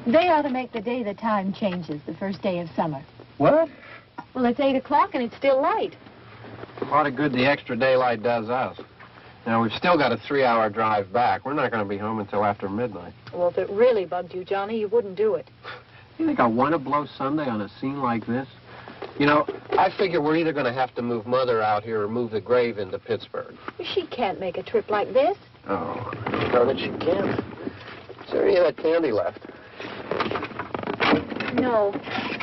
They ought to make the day the time changes, the first day of summer. What? Well, it's 8 o'clock and it's still light. A lot of good the extra daylight does us. Now, we've still got a 3-hour drive back. We're not going to be home until after midnight. Well, if it really bugged you, Johnny, you wouldn't do it. You think I want to blow Sunday on a scene like this? You know, I figure we're either going to have to move Mother out here or move the grave into Pittsburgh. She can't make a trip like this. Oh, I don't know that she can. Is there any of that candy left? No.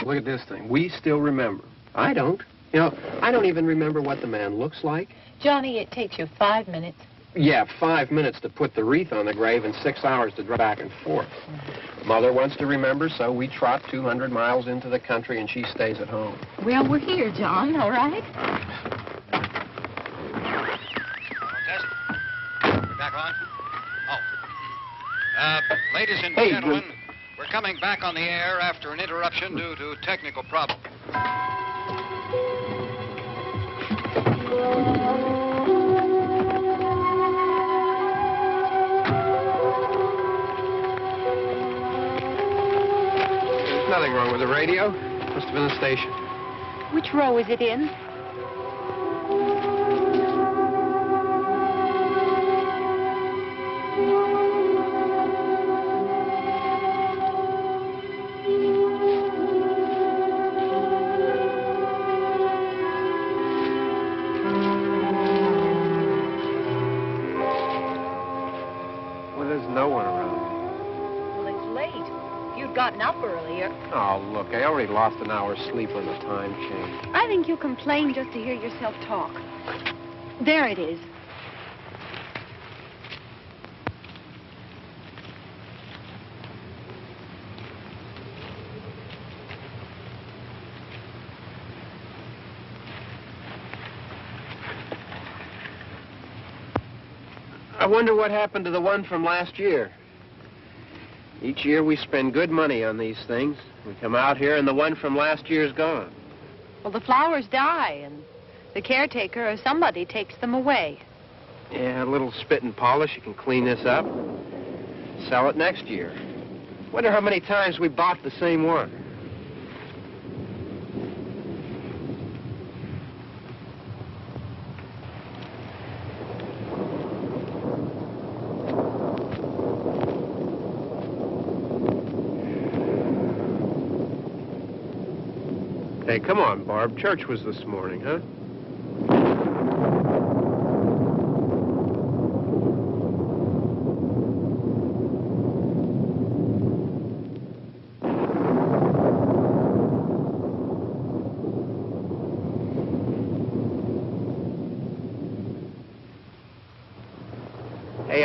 Look at this thing. We still remember. I don't. You know, I don't even remember what the man looks like. Johnny, it takes you 5 minutes. Yeah, 5 minutes to put the wreath on the grave and 6 hours to drive back and forth. Mother wants to remember, so we trot 200 miles into the country and she stays at home. Well, we're here, John, all right? Test. We're back on? Oh. Ladies and gentlemen, we're coming back on the air after an interruption due to technical problem. There's nothing wrong with the radio. Must have been the station. Which row is it in? Gotten up earlier. Oh, look, I already lost an hour's sleep when the time changed. I think you complain just to hear yourself talk. There it is. I wonder what happened to the one from last year. Each year we spend good money on these things. We come out here and the one from last year's gone. Well, the flowers die and the caretaker or somebody takes them away. Yeah, a little spit and polish. You can clean this up. Sell it next year. Wonder how many times we bought the same one. Hey, come on, Barb. Church was this morning, huh?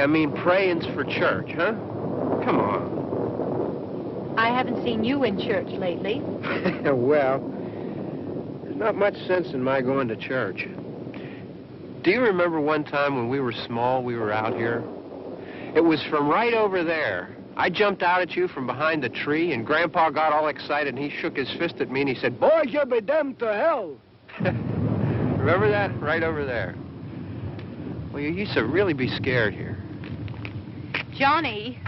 I mean praying's for church, huh? Come on. I haven't seen you in church lately. Well, there's not much sense in my going to church. Do you remember one time when we were small, we were out here? It was from right over there. I jumped out at you from behind the tree, and Grandpa got all excited, and he shook his fist at me, and he said, "Boys, you'll be damned to hell." Remember that? Right over there. Well, you used to really be scared here. Johnny,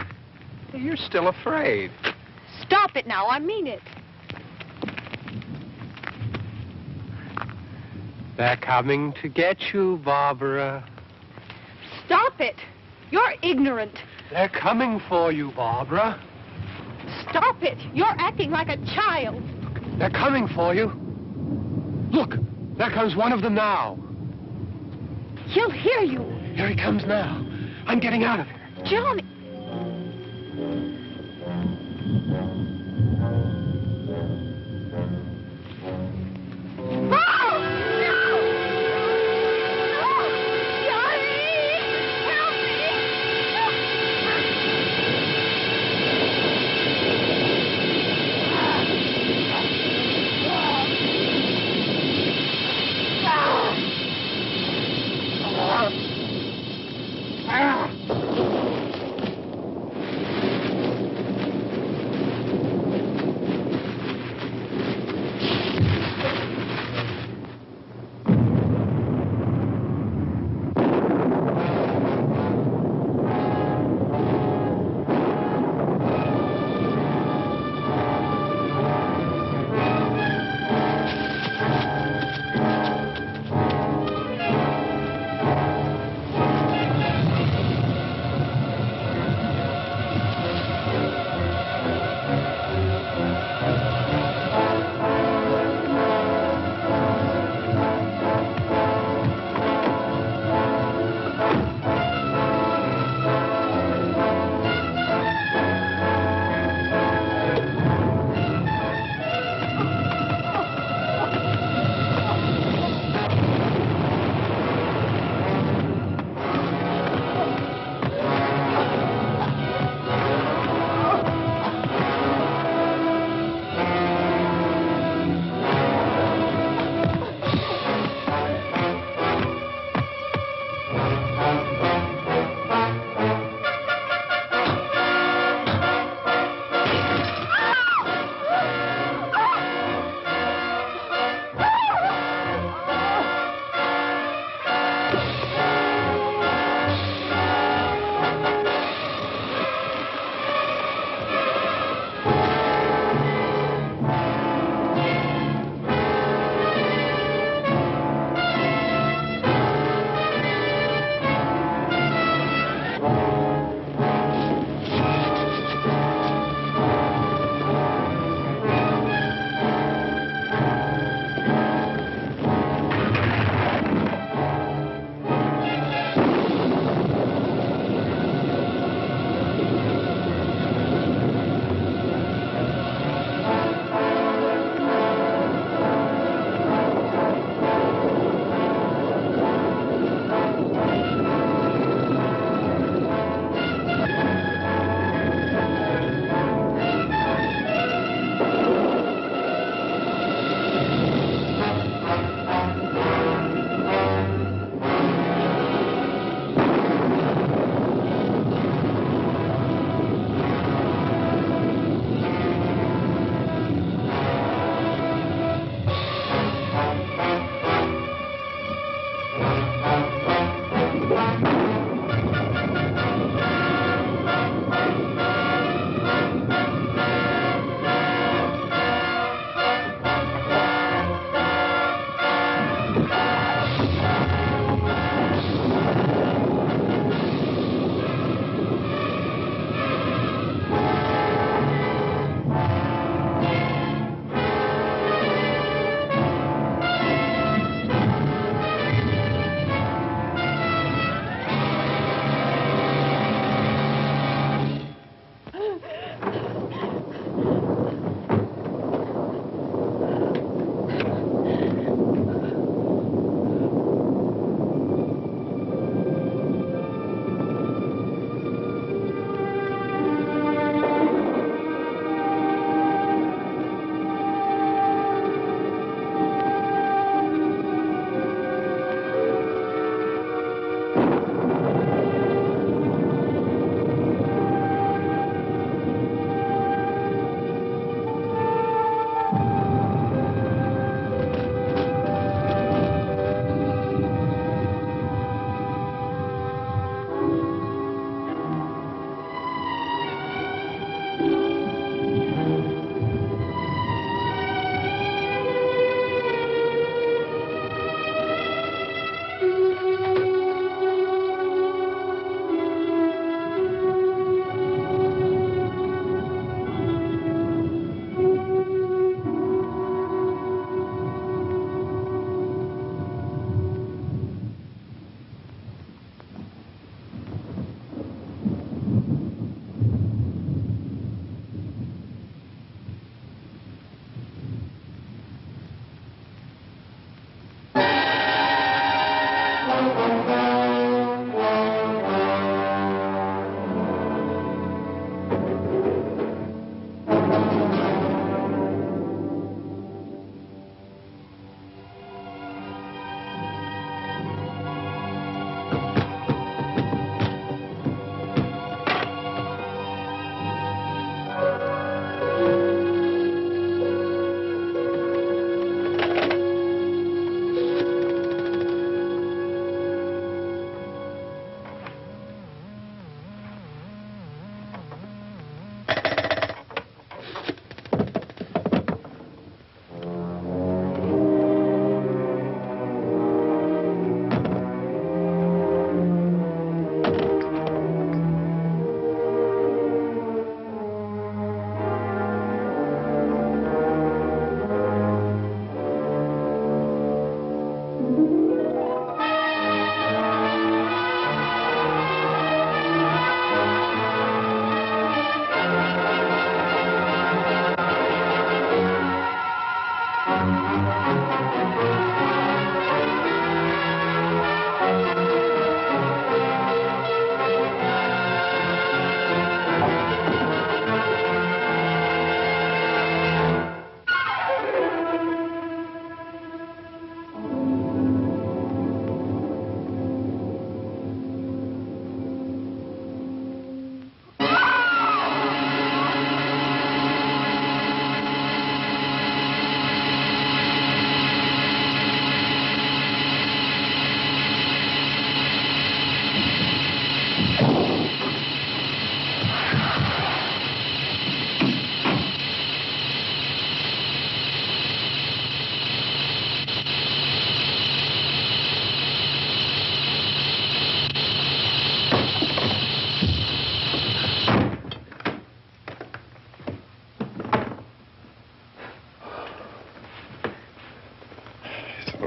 You're still afraid. stop it now. I mean it. They're coming to get you, Barbara. Stop it. You're ignorant. They're coming for you, Barbara. Stop it. You're acting like a child. They're coming for you. Look, there comes one of them now. He'll hear you. Here he comes now. I'm getting out of here. Johnny.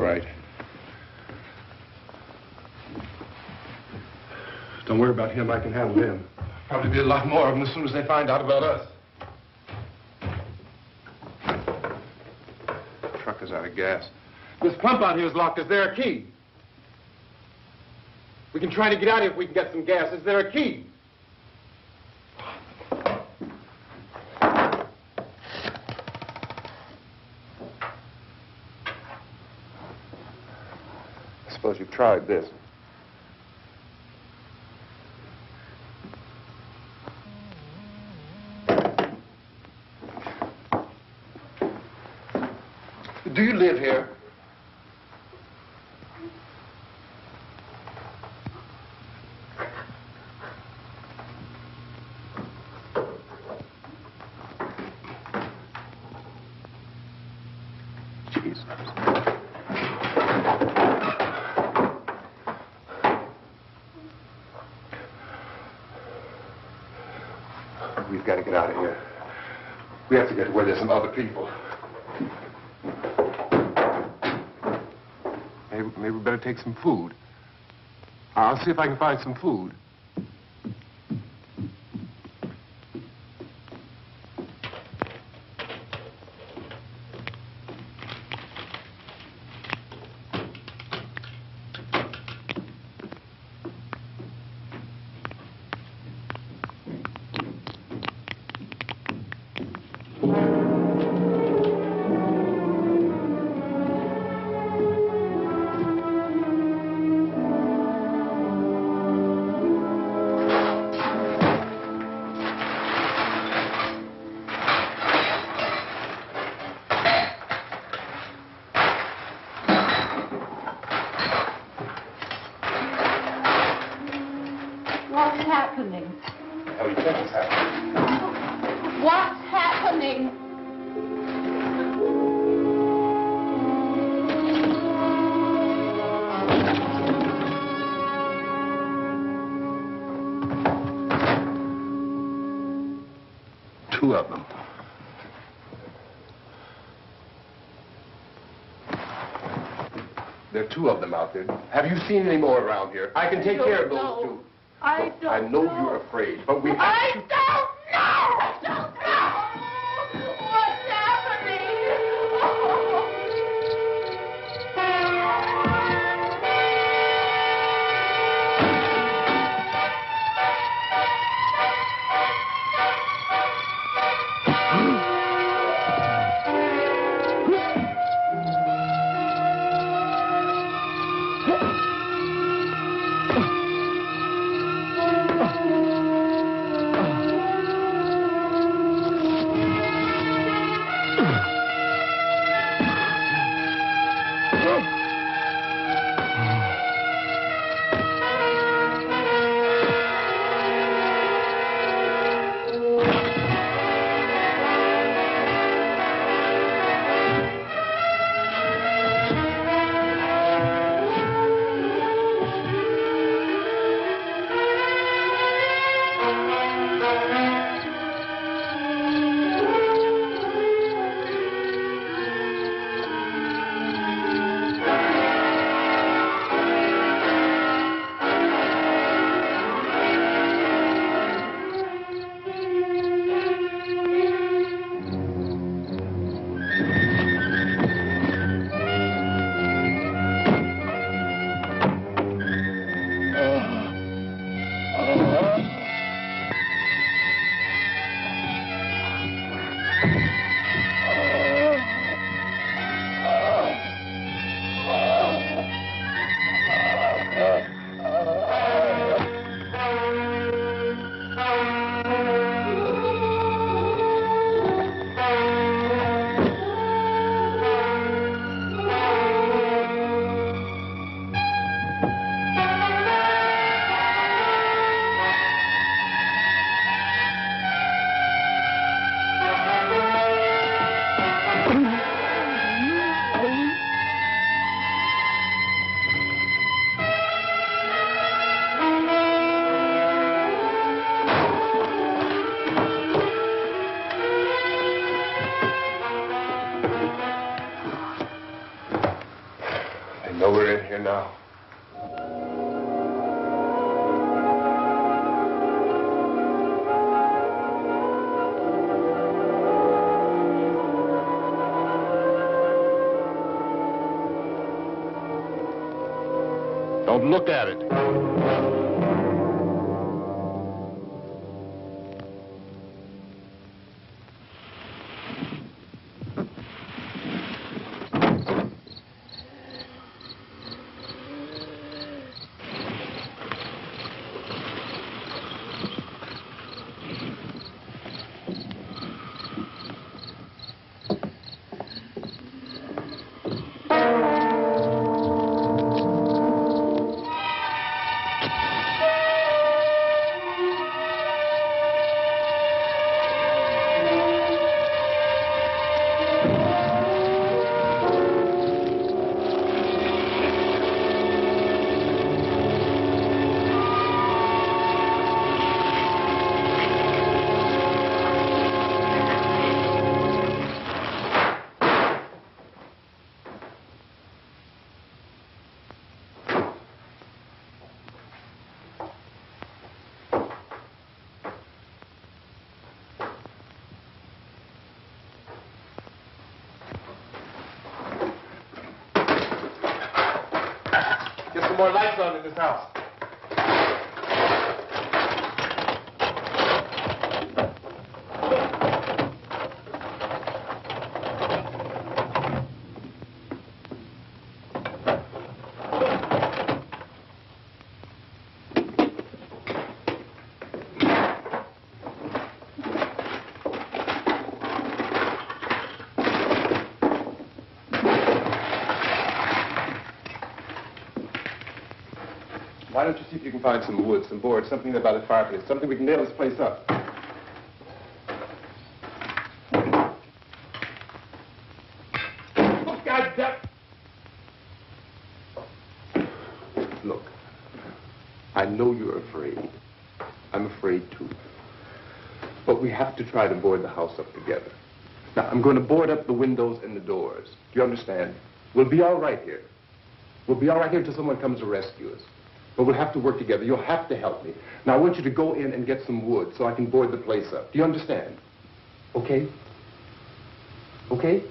right. Don't worry about him. I can handle him. Probably be a lot more of them as soon as they find out about us. The truck is out of gas. This pump out here is locked. Is there a key? We can try to get out here if we can get some gas. Is there a key? I suppose you've tried this. Do you live here? Jesus. We've got to get out of here. We have to get to where there's some other people. Maybe we better take some food. I'll see if I can find some food. What's happening? How do you think it's happening? What's happening? Two of them. There are two of them out there. Have you seen any more around here? I can take care of those two. I don't I know know. you're afraid, but we have I to... don't know! I don't know! What's happening? here now. Don't look at it. Get some more lights on in this house. Why don't you see if you can find some wood, some board, something about a fireplace, something we can nail this place up. Oh, God damn. Look, I know you're afraid. I'm afraid too. But we have to try to board the house up together. Now, I'm going to board up the windows and the doors. Do you understand? We'll be all right here. We'll be all right here until someone comes to rescue us. But we'll have to work together. You'll have to help me. Now, I want you to go in and get some wood so I can board the place up. Do you understand? Okay? Okay?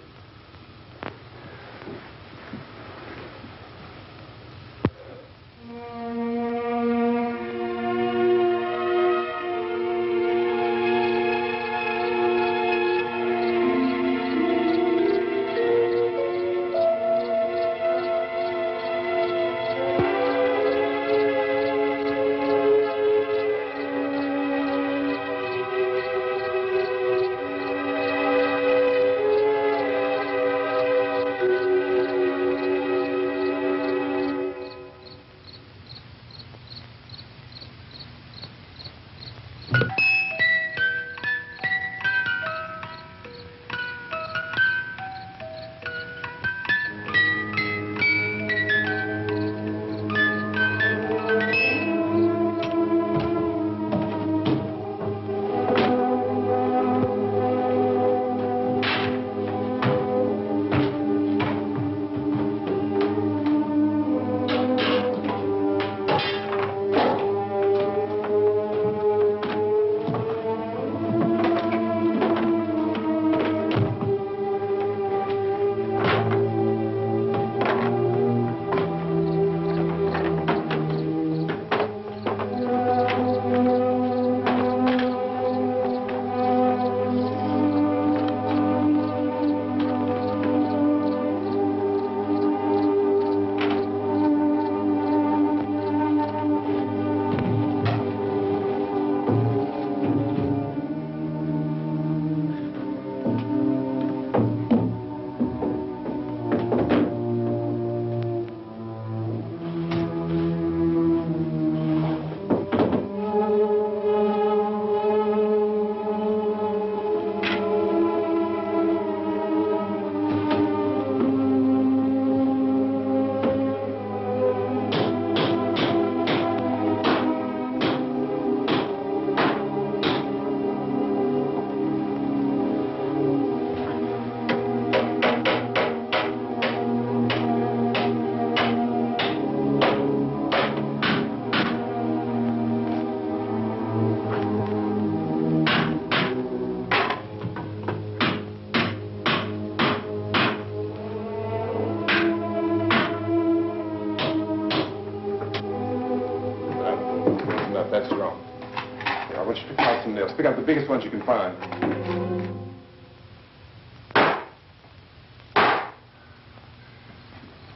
Just pick out the biggest ones you can find.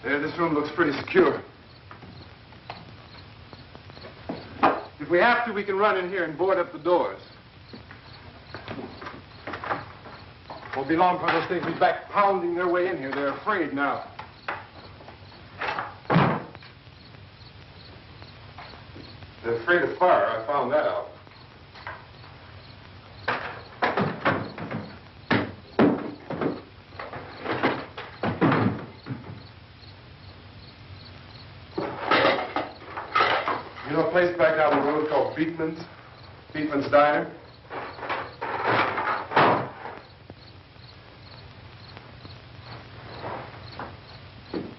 There, this room looks pretty secure. If we have to, we can run in here and board up the doors. Won't be long before those things be back pounding their way in here. They're afraid now. They're afraid of fire. I found that out. You know a place back down the road called Beekman's? Beekman's Diner?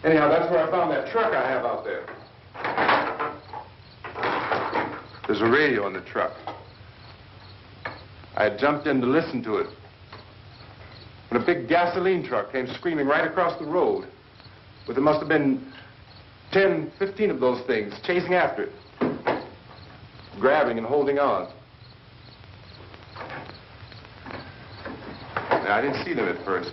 Anyhow, that's where I found that truck I have out there. There's a radio in the truck. I had jumped in to listen to it when a big gasoline truck came screaming right across the road. But there must have been 10, 15 of those things chasing after it, grabbing and holding on. Now, I didn't see them at first.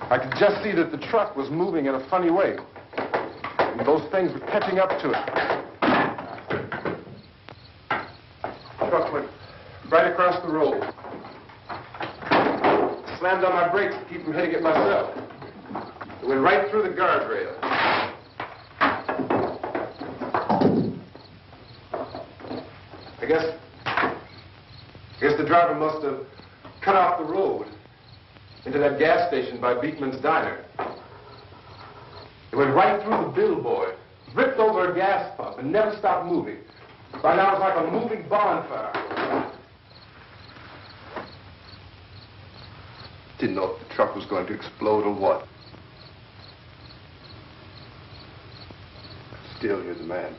I could just see that the truck was moving in a funny way. And those things were catching up to it. The truck went right across the road. Slammed on my brakes to keep from hitting it myself. It went right through the guardrail. I guess the driver must have cut off the road into that gas station by Beekman's Diner. It went right through the billboard, ripped over a gas pump, and never stopped moving. By now, it was like a moving bonfire. Didn't know if the truck was going to explode or what. Still, here's a man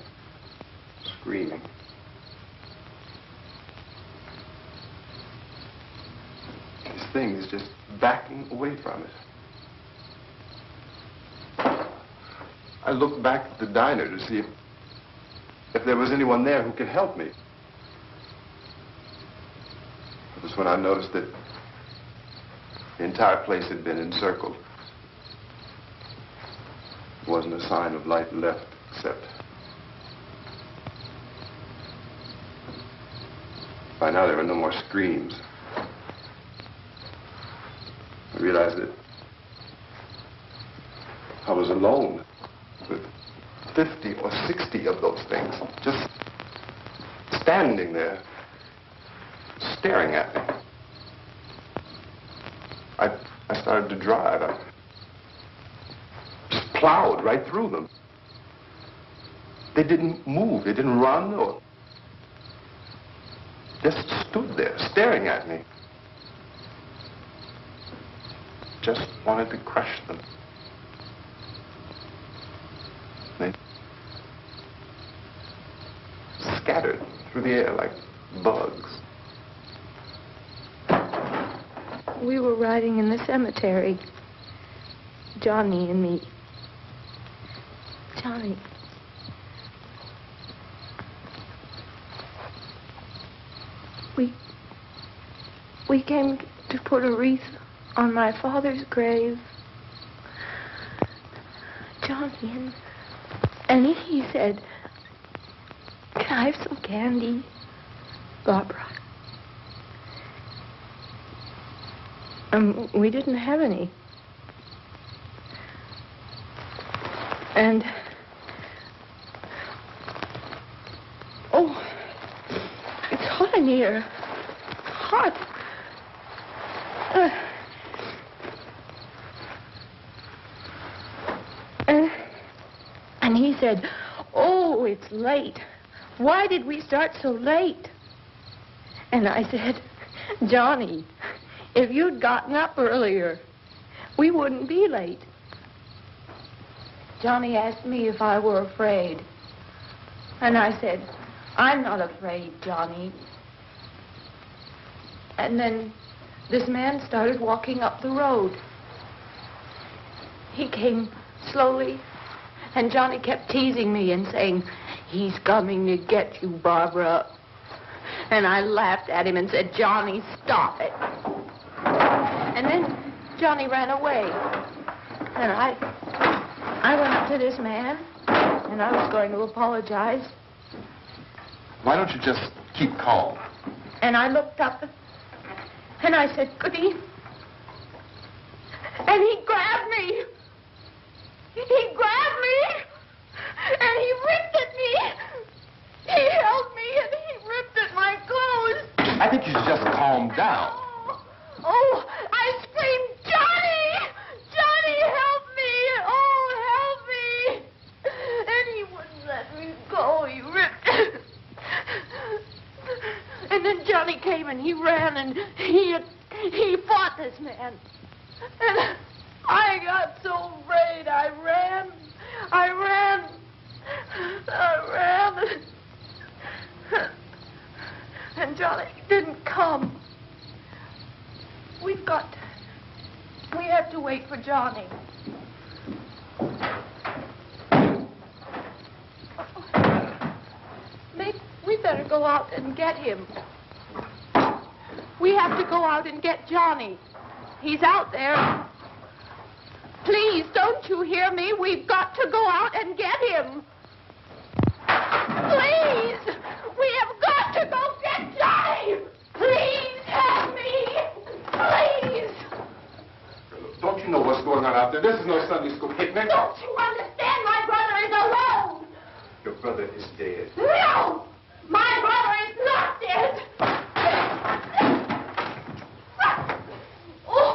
screaming. This thing is just backing away from it. I looked back at the diner to see if there was anyone there who could help me. It was when I noticed that the entire place had been encircled. There wasn't a sign of life left except by now there were no more screams. I realized that I was alone with 50 or 60 of those things, just standing there, staring at me. I started to drive. I just plowed right through them. They didn't move. They didn't run or just stood there, staring at me. Just wanted to crush them. They scattered through the air like bugs. We were riding in the cemetery, Johnny and me. Johnny. We came to put a wreath on my father's grave. Johnny, and he said, "Can I have some candy, Barbara?" We didn't have any. And, oh, it's hot in here. Hot. And he said, "Oh, it's late. Why did we start so late?" And I said, "Johnny, if you'd gotten up earlier, we wouldn't be late." Johnny asked me if I were afraid. And I said, "I'm not afraid, Johnny." And then this man started walking up the road. He came slowly, and Johnny kept teasing me and saying, "He's coming to get you, Barbara." And I laughed at him and said, Johnny, stop it. And then Johnny ran away. And I went up to this man, and I was going to apologize. Why don't you just keep calm? And I looked up, and I said, Goody. And he grabbed me. He grabbed me, and he ripped at me. He held me, and he ripped at my clothes. I think you should just calm down. Oh, I screamed, Johnny! Johnny, help me! Oh, help me! And he wouldn't let me go. He ripped. And then Johnny came and he ran and he fought this man. And I got so afraid. I ran. And Johnny didn't come. We have to wait for Johnny. We better go out and get him. We have to go out and get Johnny. He's out there. Please, don't you hear me? We've got to go out and get him. Please! We have got to go get Johnny! Please help me! Please! Don't you know what's going on out there? This is no Sunday school picnic. Don't you understand? My brother is alone! Your brother is dead. No! My brother is not dead! Oh.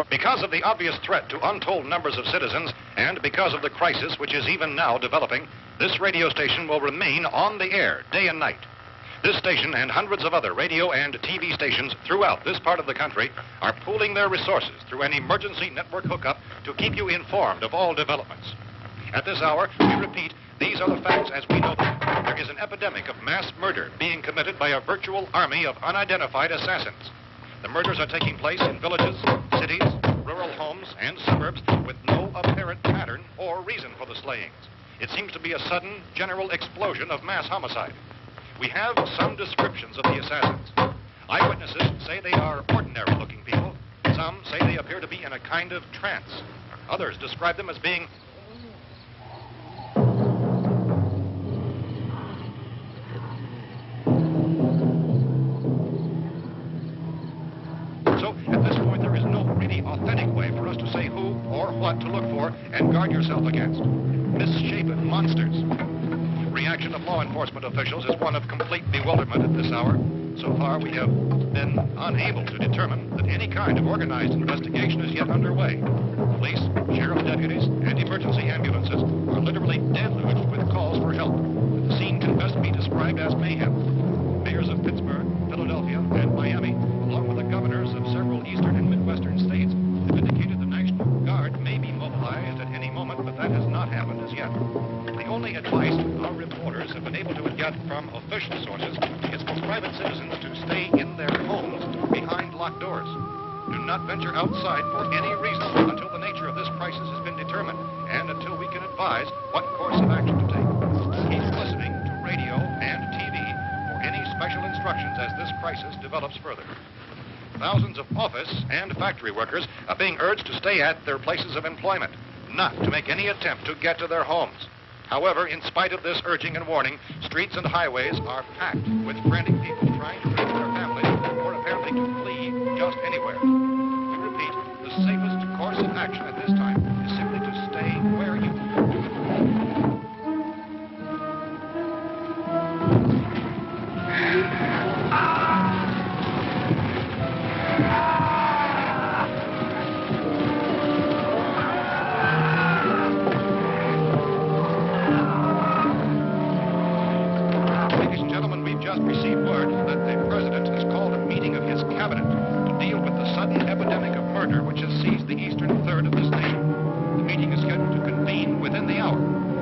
Because of the obvious threat to untold numbers of citizens, and because of the crisis which is even now developing, this radio station will remain on the air day and night. This station and hundreds of other radio and TV stations throughout this part of the country are pooling their resources through an emergency network hookup to keep you informed of all developments. At this hour, we repeat, these are the facts as we know them. There is an epidemic of mass murder being committed by a virtual army of unidentified assassins. The murders are taking place in villages, cities, rural homes, and suburbs with no apparent pattern or reason for the slayings. It seems to be a sudden, general explosion of mass homicide. We have some descriptions of the assassins. Eyewitnesses say they are ordinary-looking people. Some say they appear to be in a kind of trance. Others describe them as being at this point, there is no really authentic way for us to say who or what to look for and guard yourself against. Misshapen monsters. Reaction of law enforcement officials is one of complete bewilderment at this hour. So far, we have been unable to determine that any kind of organized investigation is yet underway. Police, sheriff deputies, and emergency ambulances are literally deluged with calls for help. The scene can best be described as mayhem. Mayors of Pittsburgh, Philadelphia, and Miami, along with the governors of several eastern and midwestern states, have indicated the National Guard may be mobilized at any moment, but that has not happened as yet. The only advice our reporters have been able to get from official sources is for private citizens to stay in their homes behind locked doors. Do not venture outside for any reason until the nature of this crisis has been determined and until we can advise what course of action to take. Keep listening to radio and TV for any special instructions as this crisis develops further. Thousands of office and factory workers are being urged to stay at their places of employment, not to make any attempt to get to their homes. However, in spite of this urging and warning, streets and highways are packed with frantic people trying to reach their families or apparently to flee just anywhere. We repeat, the safest course of action at this time is simply to stay where you are. Ladies and gentlemen, we've just received word that the president has called a meeting of his cabinet to deal with the sudden epidemic of murder which has seized the eastern third of this nation. The meeting is scheduled to convene within the hour.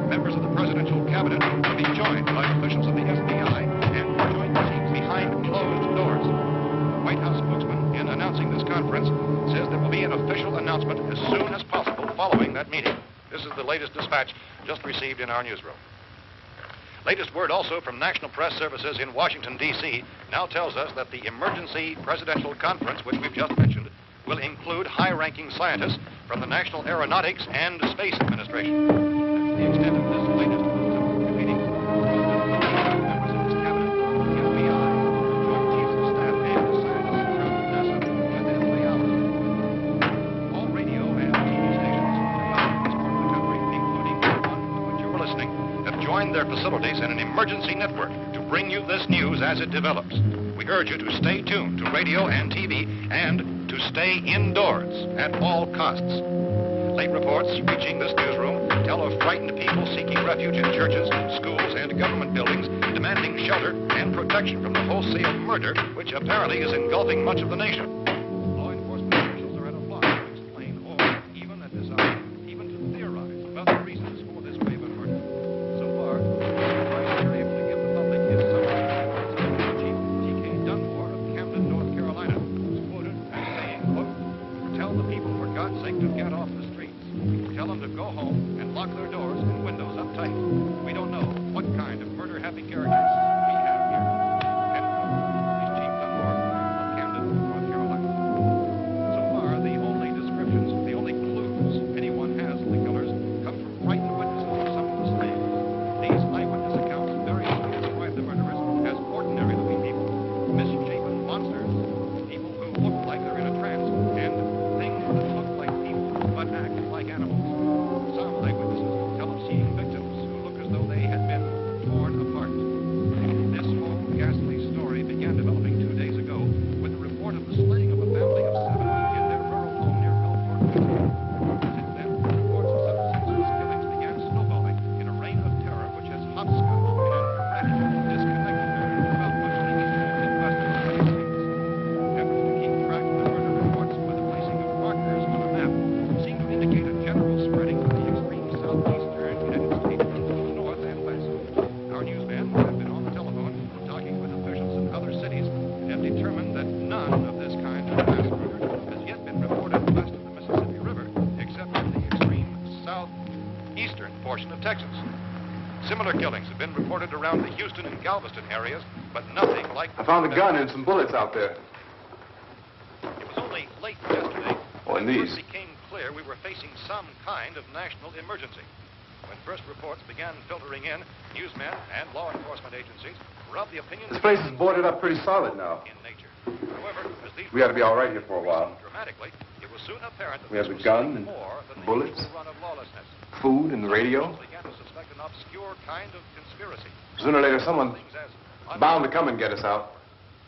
Members of the presidential cabinet will be joined by officials of the FBI and joint teams behind closed doors. The White House spokesman, in announcing this conference, says there will be an official announcement as soon as possible following that meeting. This is the latest dispatch just received in our newsroom. Latest word also from National Press Services in Washington, D.C. now tells us that the emergency presidential conference, which we've just mentioned, will include high-ranking scientists from the National Aeronautics and Space Administration. That's the extent of this latest meeting. Members of this cabinet, the FBI, joint chiefs of staff, and scientists from NASA within the hour. All radio and TV stations throughout this part of the country, including the one to which you are listening, have joined their facilities in an emergency network to bring you this news as it develops. We urge you to stay tuned to radio and TV and to stay indoors at all costs. Late reports reaching this newsroom tell of frightened people seeking refuge in churches, schools, and government buildings, demanding shelter and protection from the wholesale murder which apparently is engulfing much of the nation. Law enforcement officials are at a loss to explain or, even at this hour, even to theorize about the reasons for this wave of murder. So far, the advice they're able to give the public is summary. Chief T.K. Dunmore of Camden, North Carolina, is quoted as saying, quote, "Tell the people, for God's sake, to get off the streets. Tell them to go home and lock their doors and windows up tight. We don't know what kind of murder-happy characters we have here." End quote. This Chief Dunmore of Camden, North Carolina. So far, the only descriptions, the only clues anyone has of the killers come from frightened witnesses of some of the slaves. These eyewitness accounts variously describe the murderers as ordinary-looking people, misshapen monsters, people who look like they're in a trance, and things that look like people but act like animals. Some eyewitnesses tell of seeing victims who look as though they had been torn apart. This whole ghastly story began developing 2 days ago with the report of the slaying of a family of 7 in their rural home near Belfort. Since then, reports of such senseless killings began snowballing in a reign of terror which has hopscotched and erratic, disconnected throughout much of the eastern and western United States. Efforts to keep track of the murder reports with the placing of markers on a map seem to indicate a general spreading of the extreme southeastern United States into the north and west. Our newsmen have been on the telephone talking with officials in other cities and have determined that none of this kind of mass murder has yet been reported west of the Mississippi River, except in the extreme southeastern portion of Texas. Similar killings have been reported around the Houston and Galveston areas, but nothing like... I found a gun and some bullets out there. It was only late yesterday Oh, and when it these. first became clear we were facing some kind of national emergency. When first reports began filtering in, newsmen and law enforcement agencies were of the opinion This place is boarded up pretty solid now. in nature. However, as these We ought to be all right here for a while. dramatically, it was soon apparent that We have this the was gun something and more than bullets. the usual run of lawlessness. Food and the radio. Some began to suspect an obscure kind of conspiracy. Sooner or later, someone Things as bound to come and get us out.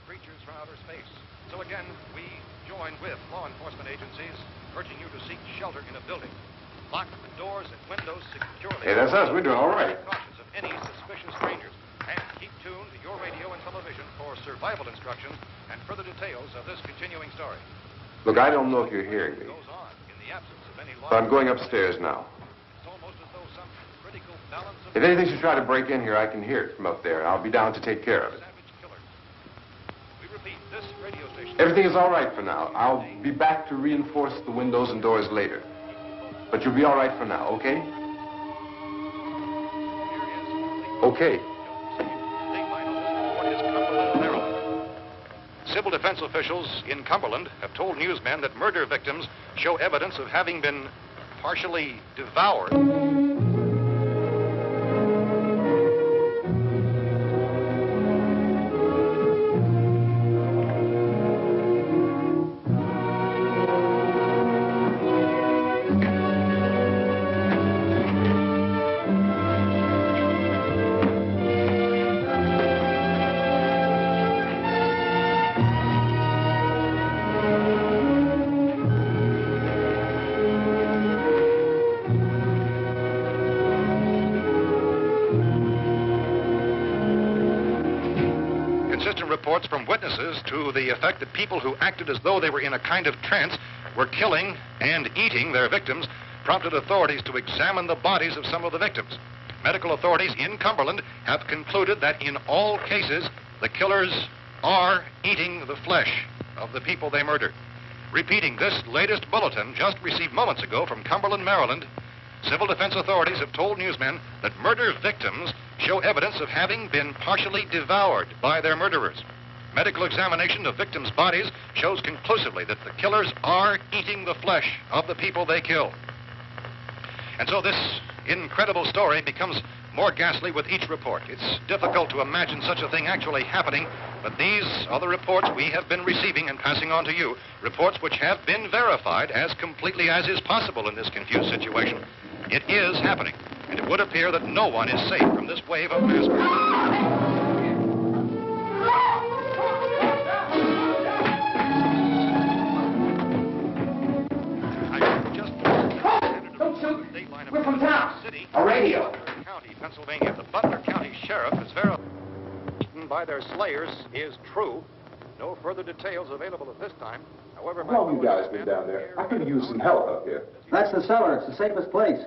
creatures from outer space. So again, we joined with law enforcement agencies, urging you to seek shelter in a building. Lock the doors and windows securely. Hey, that's us. We're doing all right. Be cautious of any suspicious strangers. And keep tuned to your radio and television for survival instructions and further details of this continuing story. Look, I don't know if you're hearing me, It goes on in the absence of any law. but I'm going upstairs now. It's almost as though some critical balance of If anything should try to break in here, I can hear it from up there. I'll be down to take care of it. savage killers. We repeat, this radio station... Everything is all right for now. I'll be back to reinforce the windows and doors later. But you'll be all right for now, okay? Okay. Civil defense officials in Cumberland have told newsmen that murder victims show evidence of having been partially devoured. inconsistent reports from witnesses to the effect that people who acted as though they were in a kind of trance were killing and eating their victims prompted authorities to examine the bodies of some of the victims. Medical authorities in Cumberland have concluded that in all cases, the killers are eating the flesh of the people they murdered. Repeating this latest bulletin just received moments ago from Cumberland, Maryland, civil defense authorities have told newsmen that murder victims show evidence of having been partially devoured by their murderers. Medical examination of victims' bodies shows conclusively that the killers are eating the flesh of the people they kill. And so this incredible story becomes more ghastly with each report. It's difficult to imagine such a thing actually happening, but these are the reports we have been receiving and passing on to you, reports which have been verified as completely as is possible in this confused situation. It is happening, and it would appear that no one is safe from this wave of mass murder. We're from town. A radio. County, Pennsylvania. The Butler County Sheriff is verified by their slayers is true. No further details available at this time. However, How long you guys been down there? I could use some help up here. That's the cellar. It's the safest place.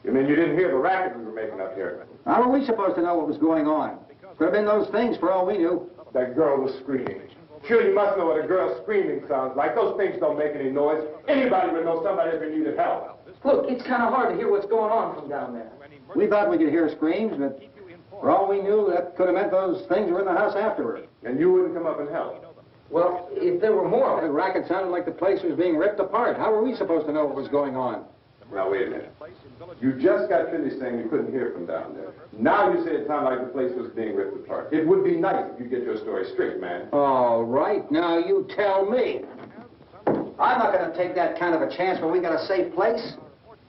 You mean you didn't hear the racket we were making up here? How were we supposed to know what was going on? Could have been those things for all we knew. That girl was screaming. Sure, you must know what a girl screaming sounds like. Those things don't make any noise. Anybody would know somebody ever needed help. Look, it's kind of hard to hear what's going on from down there. We thought we could hear screams, but for all we knew, that could have meant those things were in the house afterward. And you wouldn't come up and help? Well, if there were more, the racket sounded like the place was being ripped apart. How were we supposed to know what was going on? Now, wait a minute. You just got finished saying you couldn't hear from down there. Now you say it sounded like the place was being ripped apart. It would be nice if you get your story straight, man. All right, now you tell me. I'm not going to take that kind of a chance when we got a safe place.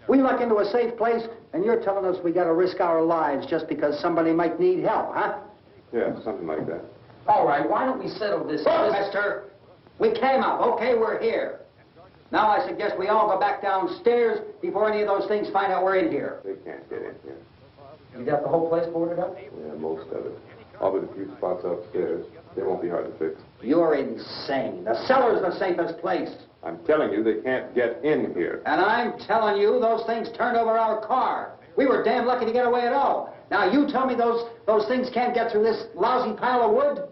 We luck into a safe place, and you're telling us we got to risk our lives just because somebody might need help, huh? Yeah, something like that. All right, why don't we settle this? Look, mister, we came up. Okay, we're here. Now I suggest we all go back downstairs before any of those things find out we're in here. They can't get in here. You got the whole place boarded up? Yeah, most of it. All but a few spots upstairs. They won't be hard to fix. You're insane. The cellar's the safest place. I'm telling you, they can't get in here. And I'm telling you, those things turned over our car. We were damn lucky to get away at all. Now, you tell me those things can't get through this lousy pile of wood?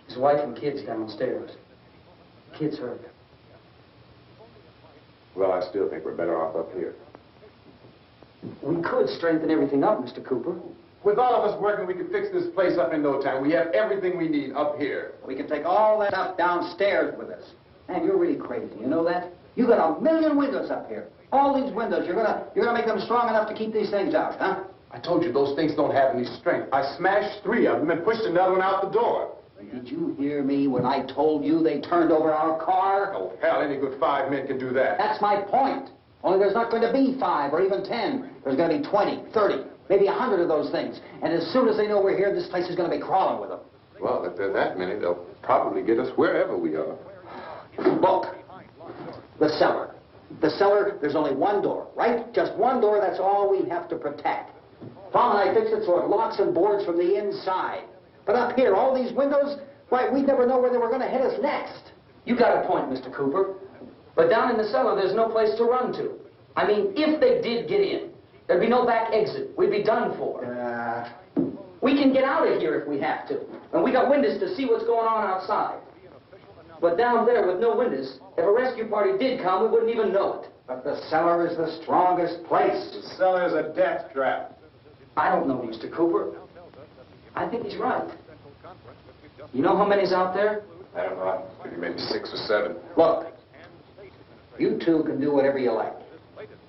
His wife and kids downstairs. Kids hurt. Well, I still think we're better off up here. We could strengthen everything up, Mr. Cooper. With all of us working, we could fix this place up in no time. We have everything we need up here. We can take all that stuff downstairs with us. Man, you're really crazy. You know that? You got 1 million windows up here. All these windows, you're gonna make them strong enough to keep these things out, huh? I told you those things don't have any strength. I smashed 3 of them and pushed another one out the door. Did you hear me when I told you they turned over our car? Oh, hell, any good 5 men can do that. That's my point. Only there's not going to be 5 or even 10. There's going to be 20, 30, maybe 100 of those things. And as soon as they know we're here, this place is going to be crawling with them. Well, if there are that many, they'll probably get us wherever we are. Look, the cellar. The cellar, there's only one door, right? Just one door, that's all we have to protect. Tom and I fixed it so it locks and boards from the inside. But up here, all these windows, why, we'd never know where they were going to hit us next. You got a point, Mr. Cooper. But down in the cellar, there's no place to run to. I mean, if they did get in, there'd be no back exit. We'd be done for. We can get out of here if we have to. And we got windows to see what's going on outside. But down there with no windows, if a rescue party did come, we wouldn't even know it. But the cellar is the strongest place. The cellar is a death trap. I don't know, Mr. Cooper. I think he's right. You know how many's out there? I don't know. Maybe 6 or 7. Look, you two can do whatever you like.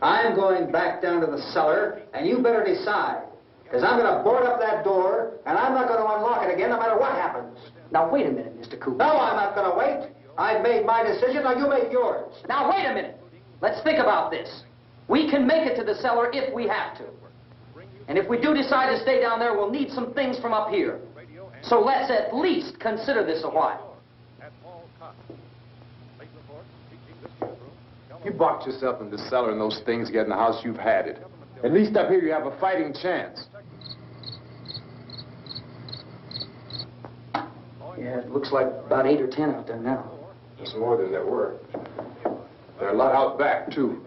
I'm going back down to the cellar, and you better decide. Because I'm going to board up that door, and I'm not going to unlock it again no matter what happens. Now, wait a minute, Mr. Cooper. No, I'm not going to wait. I've made my decision, now you make yours. Now, wait a minute. Let's think about this. We can make it to the cellar if we have to. And if we do decide to stay down there, we'll need some things from up here. So let's at least consider this a while. You boxed yourself in the cellar and those things get in the house, you've had it. At least up here you have a fighting chance. Yeah, it looks like about 8 or 10 out there now. There's more than there were. There are a lot out back, too.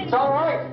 It's all right.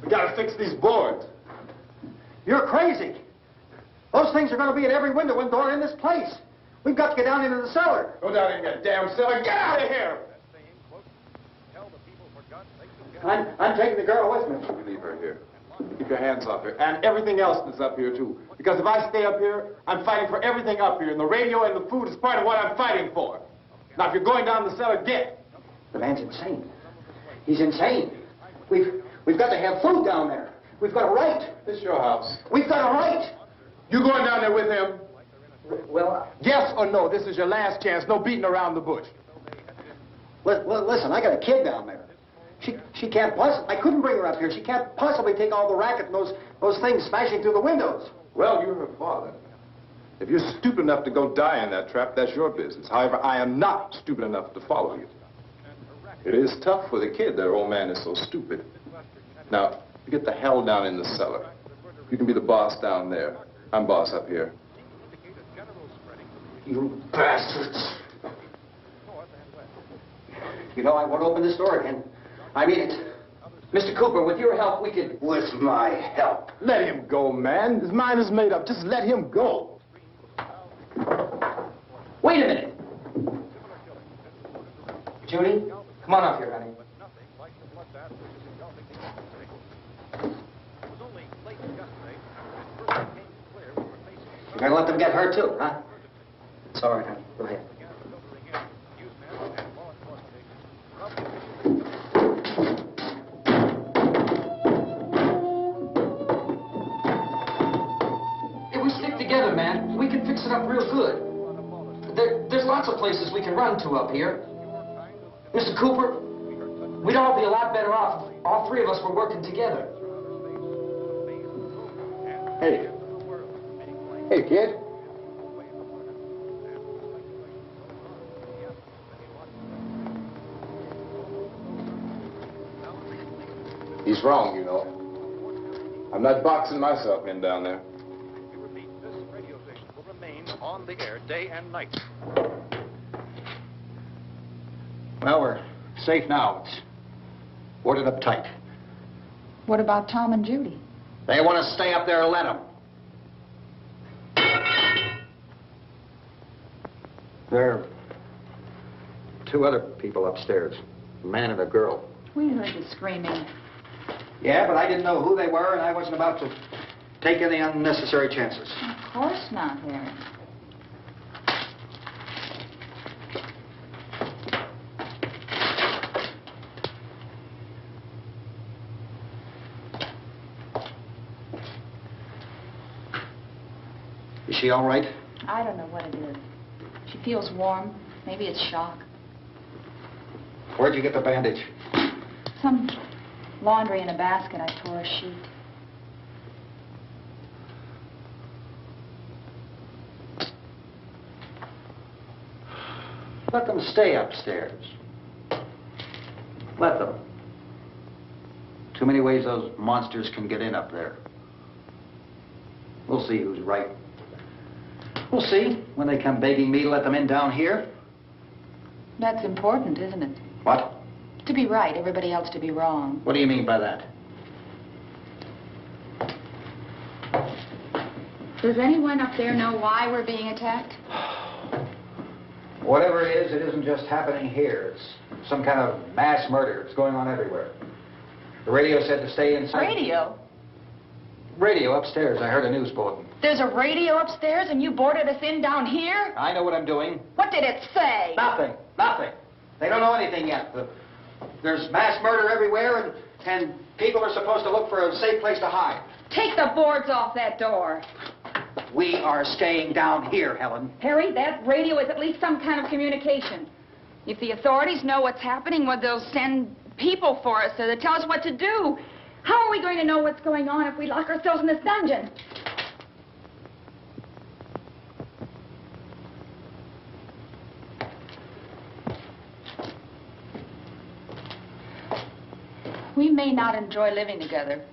We gotta fix these boards. You're crazy. Those things are going to be at every window and door in this place. We've got to get down into the cellar. Go down in that damn cellar. Get out of here! I'm taking the girl with me. You leave her here. Keep your hands off her. And everything else that's up here, too. Because if I stay up here, I'm fighting for everything up here. And the radio and the food is part of what I'm fighting for. Now, if you're going down the cellar, get. The man's insane. He's insane. We've got to have food down there. We've got a right. This is your house. We've got a right. You going down there with him? Well, Yes or no? This is your last chance. No beating around the bush. listen, I got a kid down there. She can't possibly, I couldn't bring her up here. She can't possibly take all the racket and those things smashing through the windows. Well, you're her father. If you're stupid enough to go die in that trap, that's your business. However, I am not stupid enough to follow you. It is tough for the kid. Their old man is so stupid. Now, you get the hell down in the cellar. You can be the boss down there. I'm boss up here. You bastards. You know, I won't open this door again. I mean it. Mr. Cooper, with your help, we could... With my help? Let him go, man. His mind is made up. Just let him go. Wait a minute. Judy, come on up here, honey. You're gonna let them get hurt too, huh? It's all right, honey. Go ahead. If we stick together, man, we can fix it up real good. There's lots of places we can run to up here. Mr. Cooper, we'd all be a lot better off if all three of us were working together. Hey. Hey, kid. He's wrong, you know. I'm not boxing myself in down there. We repeat, this radio station will remain on the air day and night. Well, we're safe now. It's boarded up tight. What about Tom and Judy? They want to stay up there, let them. There are two other people upstairs, a man and a girl. We heard the screaming. Yeah, but I didn't know who they were, and I wasn't about to take any unnecessary chances. Of course not, Harry. Is she all right? I don't know what it is. She feels warm. Maybe it's shock. Where'd you get the bandage? Some laundry in a basket. I tore a sheet. Let them stay upstairs. Let them. Too many ways those monsters can get in up there. We'll see who's right. We'll see when they come begging me to let them in down here. That's important, isn't it? What? To be right, everybody else to be wrong. What do you mean by that? Does anyone up there know why we're being attacked? Whatever it is, it isn't just happening here. It's some kind of mass murder. It's going on everywhere. The radio said to stay inside. Radio? Radio upstairs. I heard a news bulletin. There's a radio upstairs and you boarded us in down here? I know what I'm doing. What did it say? Nothing. Nothing. They don't know anything yet. There's mass murder everywhere, and people are supposed to look for a safe place to hide. Take the boards off that door. We are staying down here, Helen. Harry, that radio is at least some kind of communication. If the authorities know what's happening, well, they'll send people for us so they tell us what to do. How are we going to know what's going on if we lock ourselves in this dungeon? We may not enjoy living together,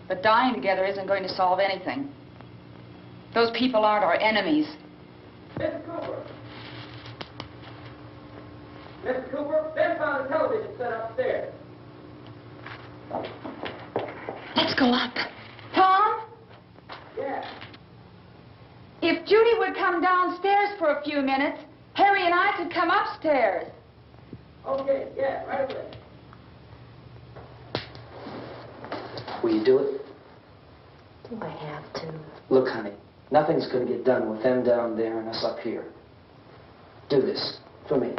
but dying together isn't going to solve anything. Those people aren't our enemies. Mr. Cooper! Mr. Cooper, Ben found a television set upstairs. Let's go up. Tom? Yeah. If Judy would come downstairs for a few minutes, Harry and I could come upstairs. Okay, yeah, right away. Will you do it? Do I have to? Look, honey, nothing's going to get done with them down there and us up here. Do this for me.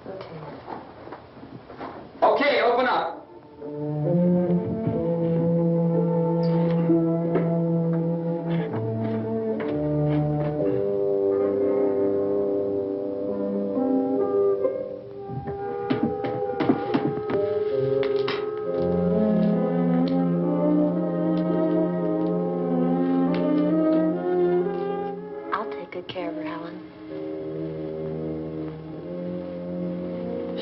Okay. Okay, open up. I'll take good care of her, Helen.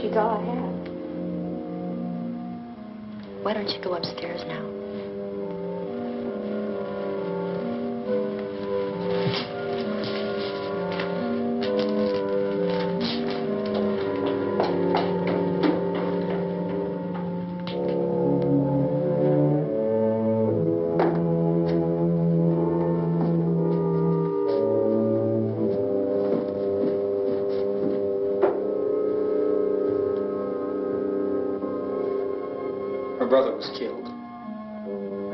She's all I have. Why don't you go upstairs now? Her brother was killed.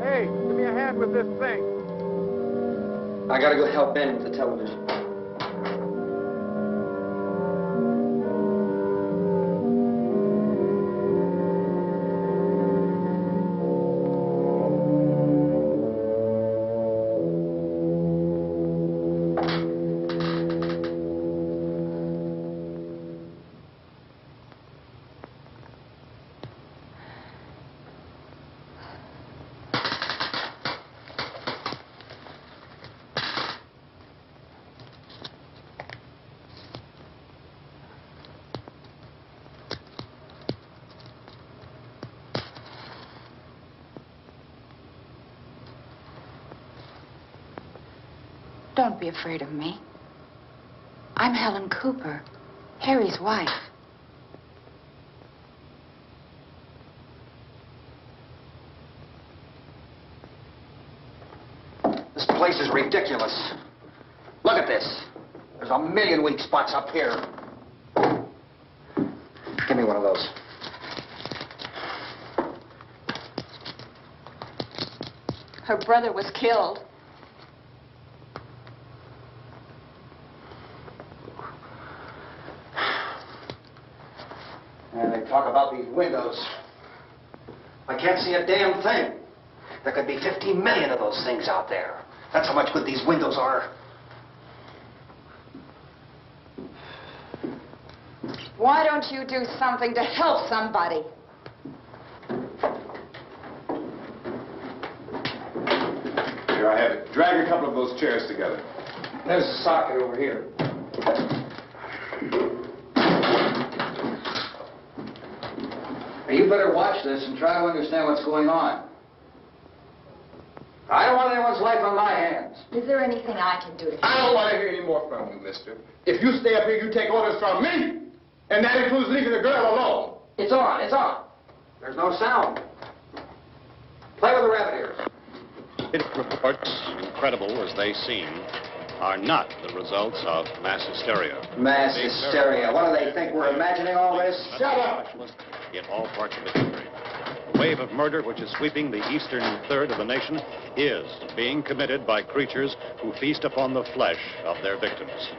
Hey, give me a hand with this thing. I gotta go help Ben with the television. Don't be afraid of me. I'm Helen Cooper, Harry's wife. This place is ridiculous. Look at this. There's a million weak spots up here. Give me one of those. Her brother was killed. And they talk about these windows. I can't see a damn thing. There could be 15 million of those things out there. That's how much good these windows are. Why don't you do something to help somebody? Here, I have it. Drag a couple of those chairs together. There's a socket over here. You better watch this and try to understand what's going on. I don't want anyone's life on my hands. Is there anything I can do to help? I don't want to hear any more from you, mister. If you stay up here, you take orders from me. And that includes leaving the girl alone. It's on, it's on. There's no sound. Play with the rabbit ears. Reports, incredible as they seem, are not the results of mass hysteria. Mass hysteria. What do they think? We're imagining all this? Shut up! In all parts of the country. The wave of murder which is sweeping the eastern third of the nation is being committed by creatures who feast upon the flesh of their victims.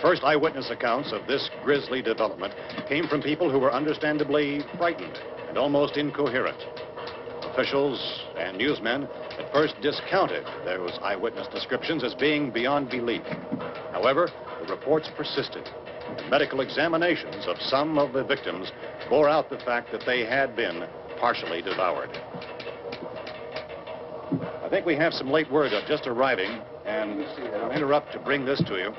First eyewitness accounts of this grisly development came from people who were understandably frightened and almost incoherent. Officials and newsmen at first discounted those eyewitness descriptions as being beyond belief. However, the reports persisted. And medical examinations of some of the victims bore out the fact that they had been partially devoured. I think we have some late word just arriving, and I'll interrupt to bring this to you.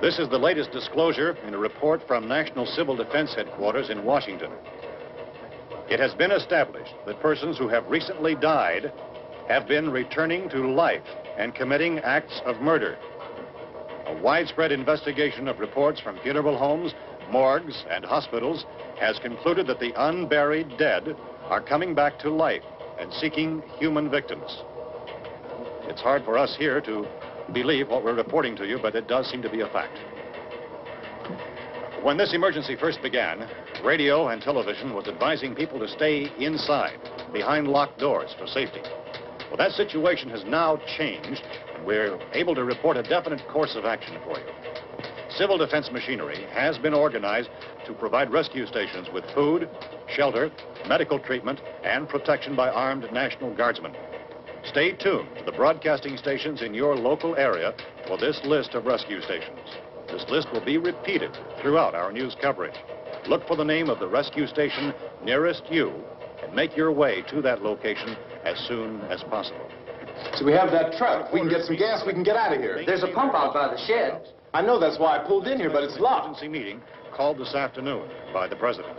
This is the latest disclosure in a report from National Civil Defense Headquarters in Washington. It has been established that persons who have recently died have been returning to life and committing acts of murder. A widespread investigation of reports from funeral homes, morgues, and hospitals has concluded that the unburied dead are coming back to life and seeking human victims. It's hard for us here to believe what we're reporting to you, but it does seem to be a fact. When this emergency first began, radio and television was advising people to stay inside, behind locked doors for safety. Well, that situation has now changed, and we're able to report a definite course of action for you. Civil defense machinery has been organized to provide rescue stations with food, shelter, medical treatment, and protection by armed National Guardsmen. Stay tuned to the broadcasting stations in your local area for this list of rescue stations. This list will be repeated throughout our news coverage. Look for the name of the rescue station nearest you and make your way to that location as soon as possible. So we have that truck. If we can get some gas, we can get out of here. There's a pump out by the shed. I know, that's why I pulled in here, but it's locked. Emergency meeting called this afternoon by the President.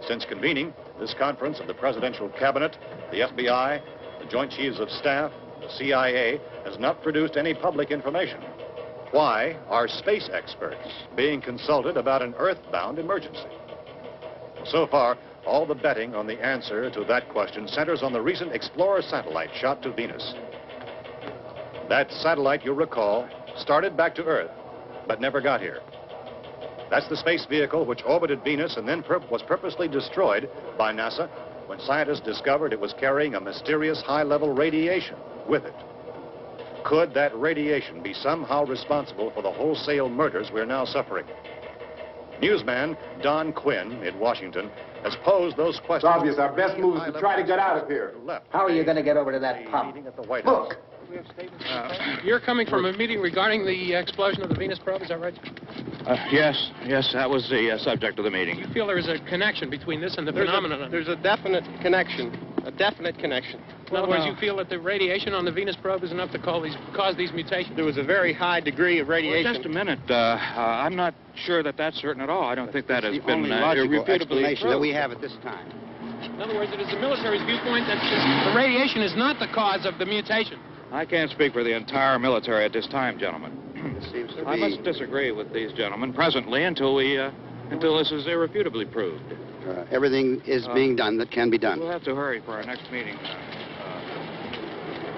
Since convening this conference of the Presidential Cabinet, the FBI, the Joint Chiefs of Staff, the CIA has not produced any public information. Why are space experts being consulted about an Earth-bound emergency? So far, all the betting on the answer to that question centers on the recent Explorer satellite shot to Venus. That satellite, you'll recall, started back to Earth, but never got here. That's the space vehicle which orbited Venus and then was purposely destroyed by NASA when scientists discovered it was carrying a mysterious high-level radiation with it. Could that radiation be somehow responsible for the wholesale murders we're now suffering? Newsman Don Quinn in Washington has posed those questions. It's obvious our best move is to try to get out of here. How are you going to get over to that pump? At the White House. Look. You're coming from a meeting regarding the explosion of the Venus probe, is that right? Yes, that was the subject of the meeting. You feel there is a connection between this and the phenomenon? There's a definite connection. In other words, you feel that the radiation on the Venus probe is enough to cause these mutations? There was a very high degree of radiation. Well, just a minute. I'm not sure that that's certain at all. I don't think that has been irrefutably explanation that we have at this time. In other words, it is the military's viewpoint that the radiation is not the cause of the mutation. I can't speak for the entire military at this time, gentlemen. I must disagree with these gentlemen presently until this is irrefutably proved. Everything is being done that can be done. We'll have to hurry for our next meeting.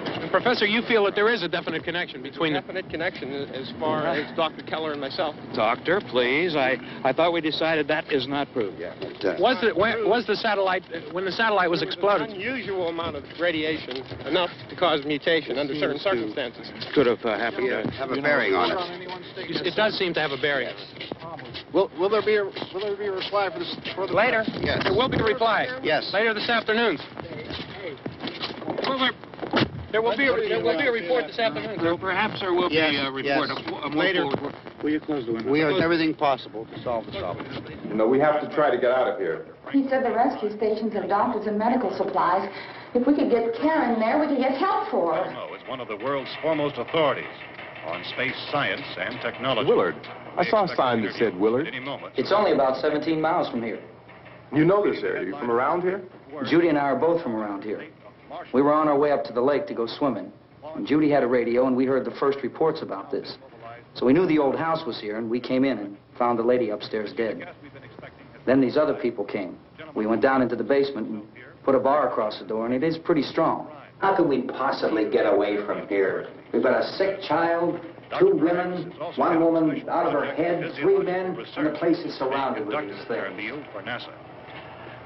And Professor, you feel that there is a definite connection between Definite connection as far as Dr. Keller and myself. Doctor, please. I thought we decided that is not proved yet. Was the satellite, when the satellite was exploded? An unusual amount of radiation, enough to cause mutation under certain circumstances. Could have happened. Have a bearing on it. It does seem to have a bearing. Will there be a reply for the Later? Yes. There will be a reply. Yes. Later this afternoon. There will be a report this afternoon. Perhaps there will be a report. Yes. Later. Will you close the window? We are doing everything possible to solve the problem. You know, we have to try to get out of here. He said the rescue stations have doctors and medical supplies. If we could get Karen there, we could get help for her. No, it's one of the world's foremost authorities on space science and technology. Willard. I saw a sign that said Willard. Any moment. It's only about 17 miles from here. You know this area. You from around here? Judy and I are both from around here. We were on our way up to the lake to go swimming. And Judy had a radio, and we heard the first reports about this. So we knew the old house was here, and we came in and found the lady upstairs dead. Then these other people came. We went down into the basement and put a bar across the door, and it is pretty strong. How could we possibly get away from here? We've got a sick child, 2 women, 1 woman out of her head, 3 men, and the place is surrounded with these things. For NASA.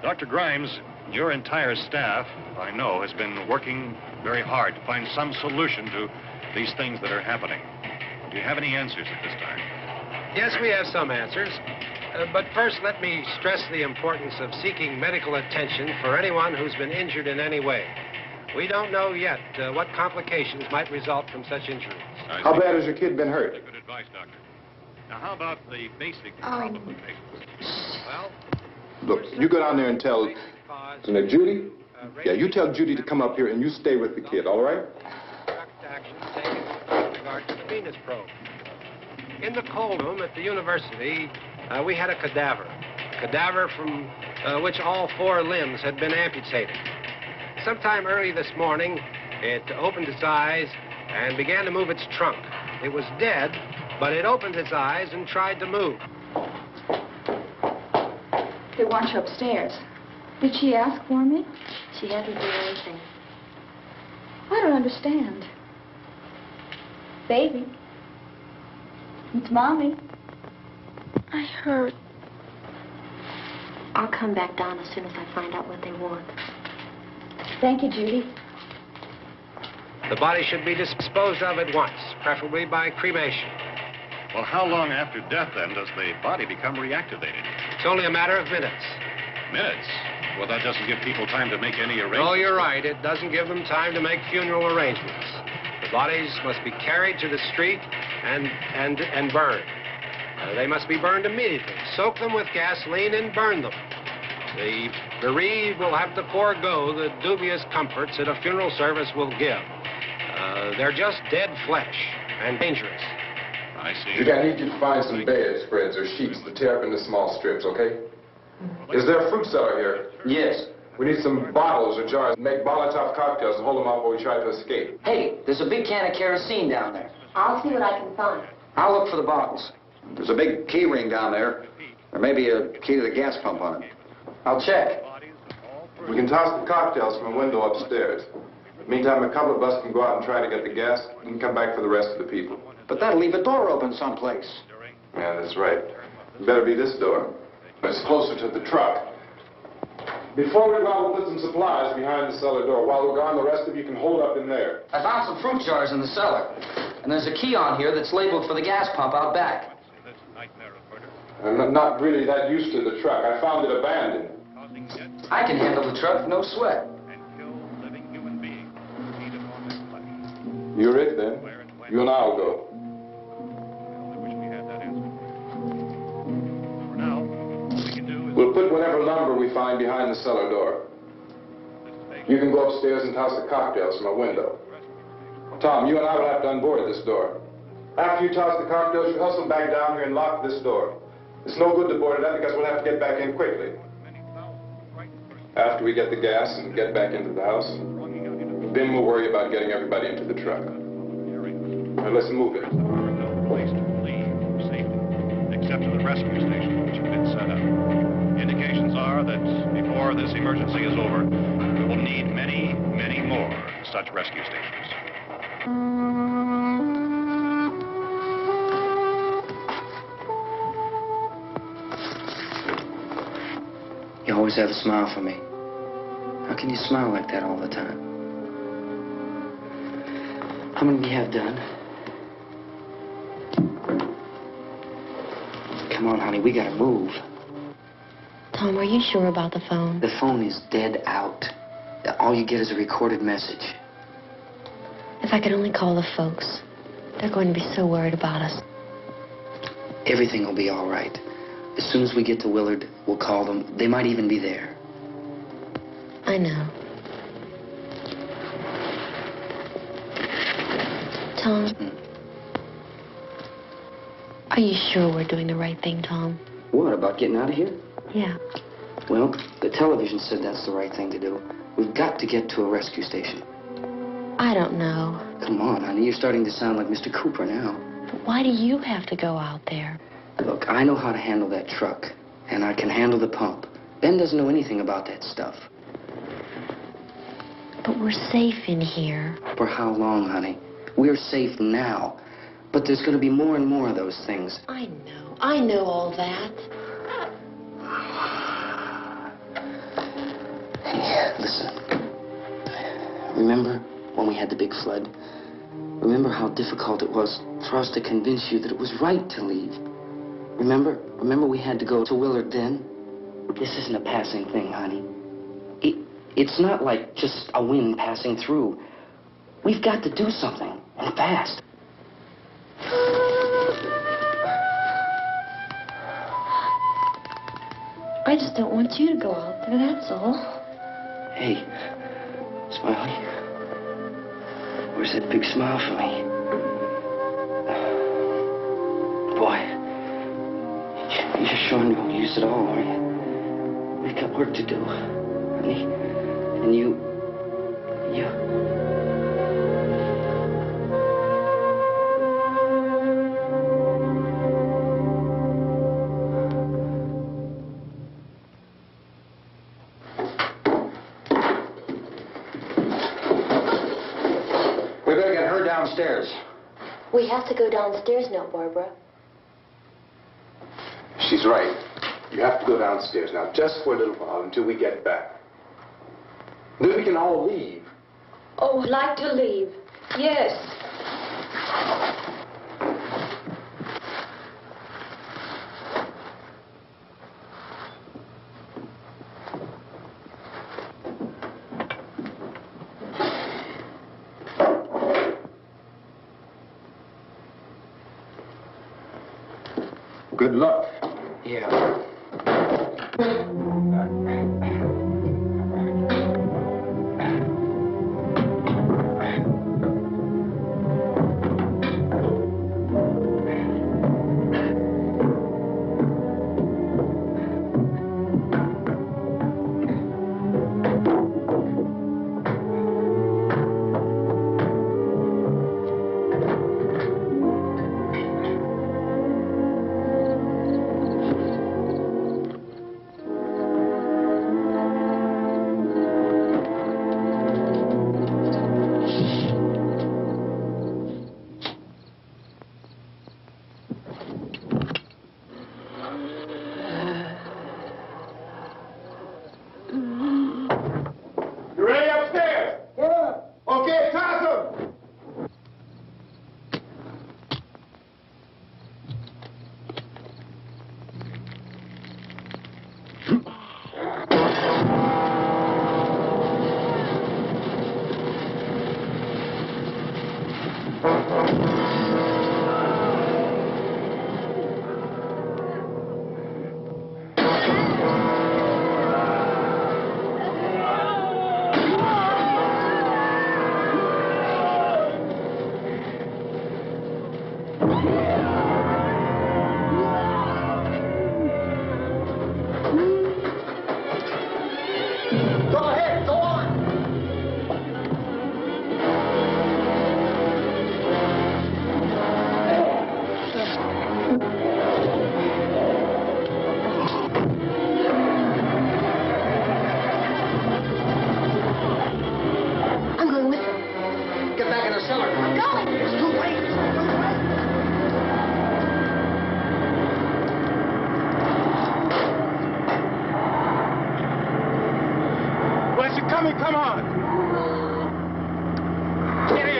Dr. Grimes, your entire staff, I know, has been working very hard to find some solution to these things that are happening. Do you have any answers at this time? Yes, we have some answers. But first, let me stress the importance of seeking medical attention for anyone who's been injured in any way. We don't know yet what complications might result from such injuries. How bad has your kid been hurt? Good advice, Doctor. Now, how about the basic problem of patients? Well, Look, you go down there and tell... Now, Judy? Yeah, you tell Judy to come up here and you stay with the kid, all right? action taken with regard to the Venus probe. In the cold room at the university, we had a cadaver from which all 4 limbs had been amputated. Sometime early this morning, it opened its eyes and began to move its trunk. It was dead, but it opened its eyes and tried to move. They want you upstairs. Did she ask for me? She hasn't done anything. I don't understand. Baby. It's Mommy. I heard. I'll come back down as soon as I find out what they want. Thank you, Judy. The body should be disposed of at once, preferably by cremation. Well, how long after death, then, does the body become reactivated? It's only a matter of minutes. Minutes? Well, that doesn't give people time to make any arrangements. Oh, you're right. It doesn't give them time to make funeral arrangements. The bodies must be carried to the street and burned. They must be burned immediately. Soak them with gasoline and burn them. The bereaved will have to forego the dubious comforts that a funeral service will give. They're just dead flesh and dangerous. I see. Judy, I need you to find some bedspreads or sheets to tear up into small strips, okay? Is there a fruit cellar here? Yes. We need some bottles or jars. Make Molotov cocktails and hold them out while we try to escape. Hey, there's a big can of kerosene down there. I'll see what I can find. I'll look for the bottles. There's a big key ring down there. There may be a key to the gas pump on it. I'll check. We can toss the cocktails from a window upstairs. Meantime, a couple of us can go out and try to get the gas and come back for the rest of the people. But that'll leave a door open someplace. Yeah, that's right. It better be this door. It's closer to the truck. Before we go out, we'll put some supplies behind the cellar door. While we're gone, the rest of you can hold up in there. I found some fruit jars in the cellar. And there's a key on here that's labeled for the gas pump out back. I'm not really that used to the truck. I found it abandoned. I can handle the truck, no sweat. You're it, then. You and I'll go. We'll put whatever lumber we find behind the cellar door. You can go upstairs and toss the cocktails from a window. Tom, you and I will have to unboard this door. After you toss the cocktails, you hustle back down here and lock this door. It's no good to board it up because we'll have to get back in quickly. After we get the gas and get back into the house, then we'll worry about getting everybody into the truck. Now, let's move it. Place to leave safely, except to the rescue station, which have been set up. Indications are that before this emergency is over, we will need many, many more such rescue stations. You always have a smile for me. How can you smile like that all the time? How many do you have done? Come on, honey, we gotta move. Tom, are you sure about the phone? The phone is dead out. All you get is a recorded message. If I could only call the folks. They're going to be so worried about us. Everything will be all right. As soon as we get to Willard, we'll call them. They might even be there. I know. Tom? Are you sure we're doing the right thing, Tom? What, about getting out of here? Yeah. Well, the television said that's the right thing to do. We've got to get to a rescue station. I don't know. Come on, honey. You're starting to sound like Mr. Cooper now. But why do you have to go out there? Look, I know how to handle that truck, and I can handle the pump. Ben doesn't know anything about that stuff. But we're safe in here. For how long, honey? We're safe now. But there's going to be more and more of those things. I know. I know all that. Hey, listen. Remember when we had the big flood? Remember how difficult it was for us to convince you that it was right to leave? Remember? Remember we had to go to Willard then? This isn't a passing thing, honey. It's not like just a wind passing through. We've got to do something, and fast. I just don't want you to go out there, that's all. Hey, Smiley. Where's that big smile for me? Boy, you're sure no use at all, are you? We've got work to do, honey. And you... We better get her downstairs. We have to go downstairs now, Barbara. She's right. You have to go downstairs now, just for a little while, until we get back. Then we can all leave. Oh, I'd like to leave. Yes. Good luck. Yeah. You ready upstairs? Yeah. Okay, toss them. Go ahead, go on. I'm going with them. Get back in the cellar. I'm going. It's too late. Unless you're coming, come on. Get in.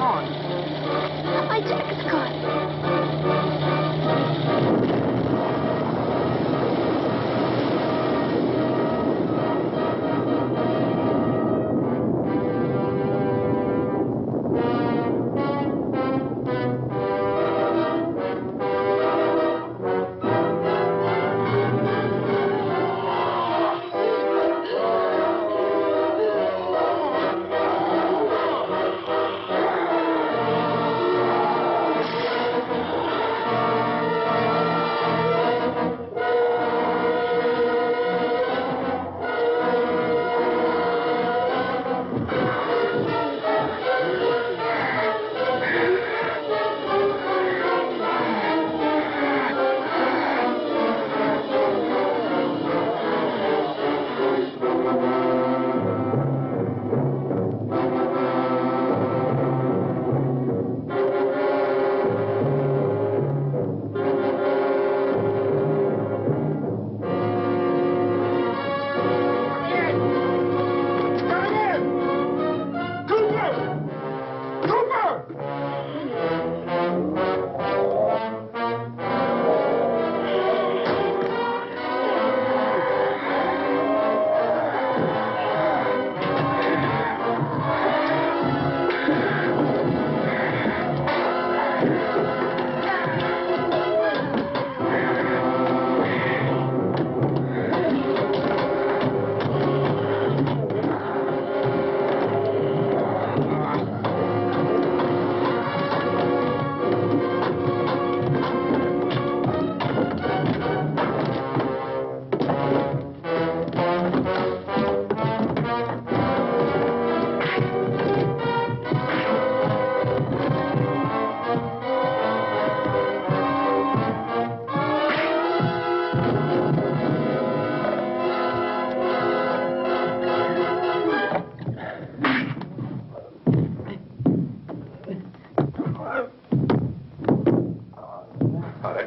on. My jacket's caught.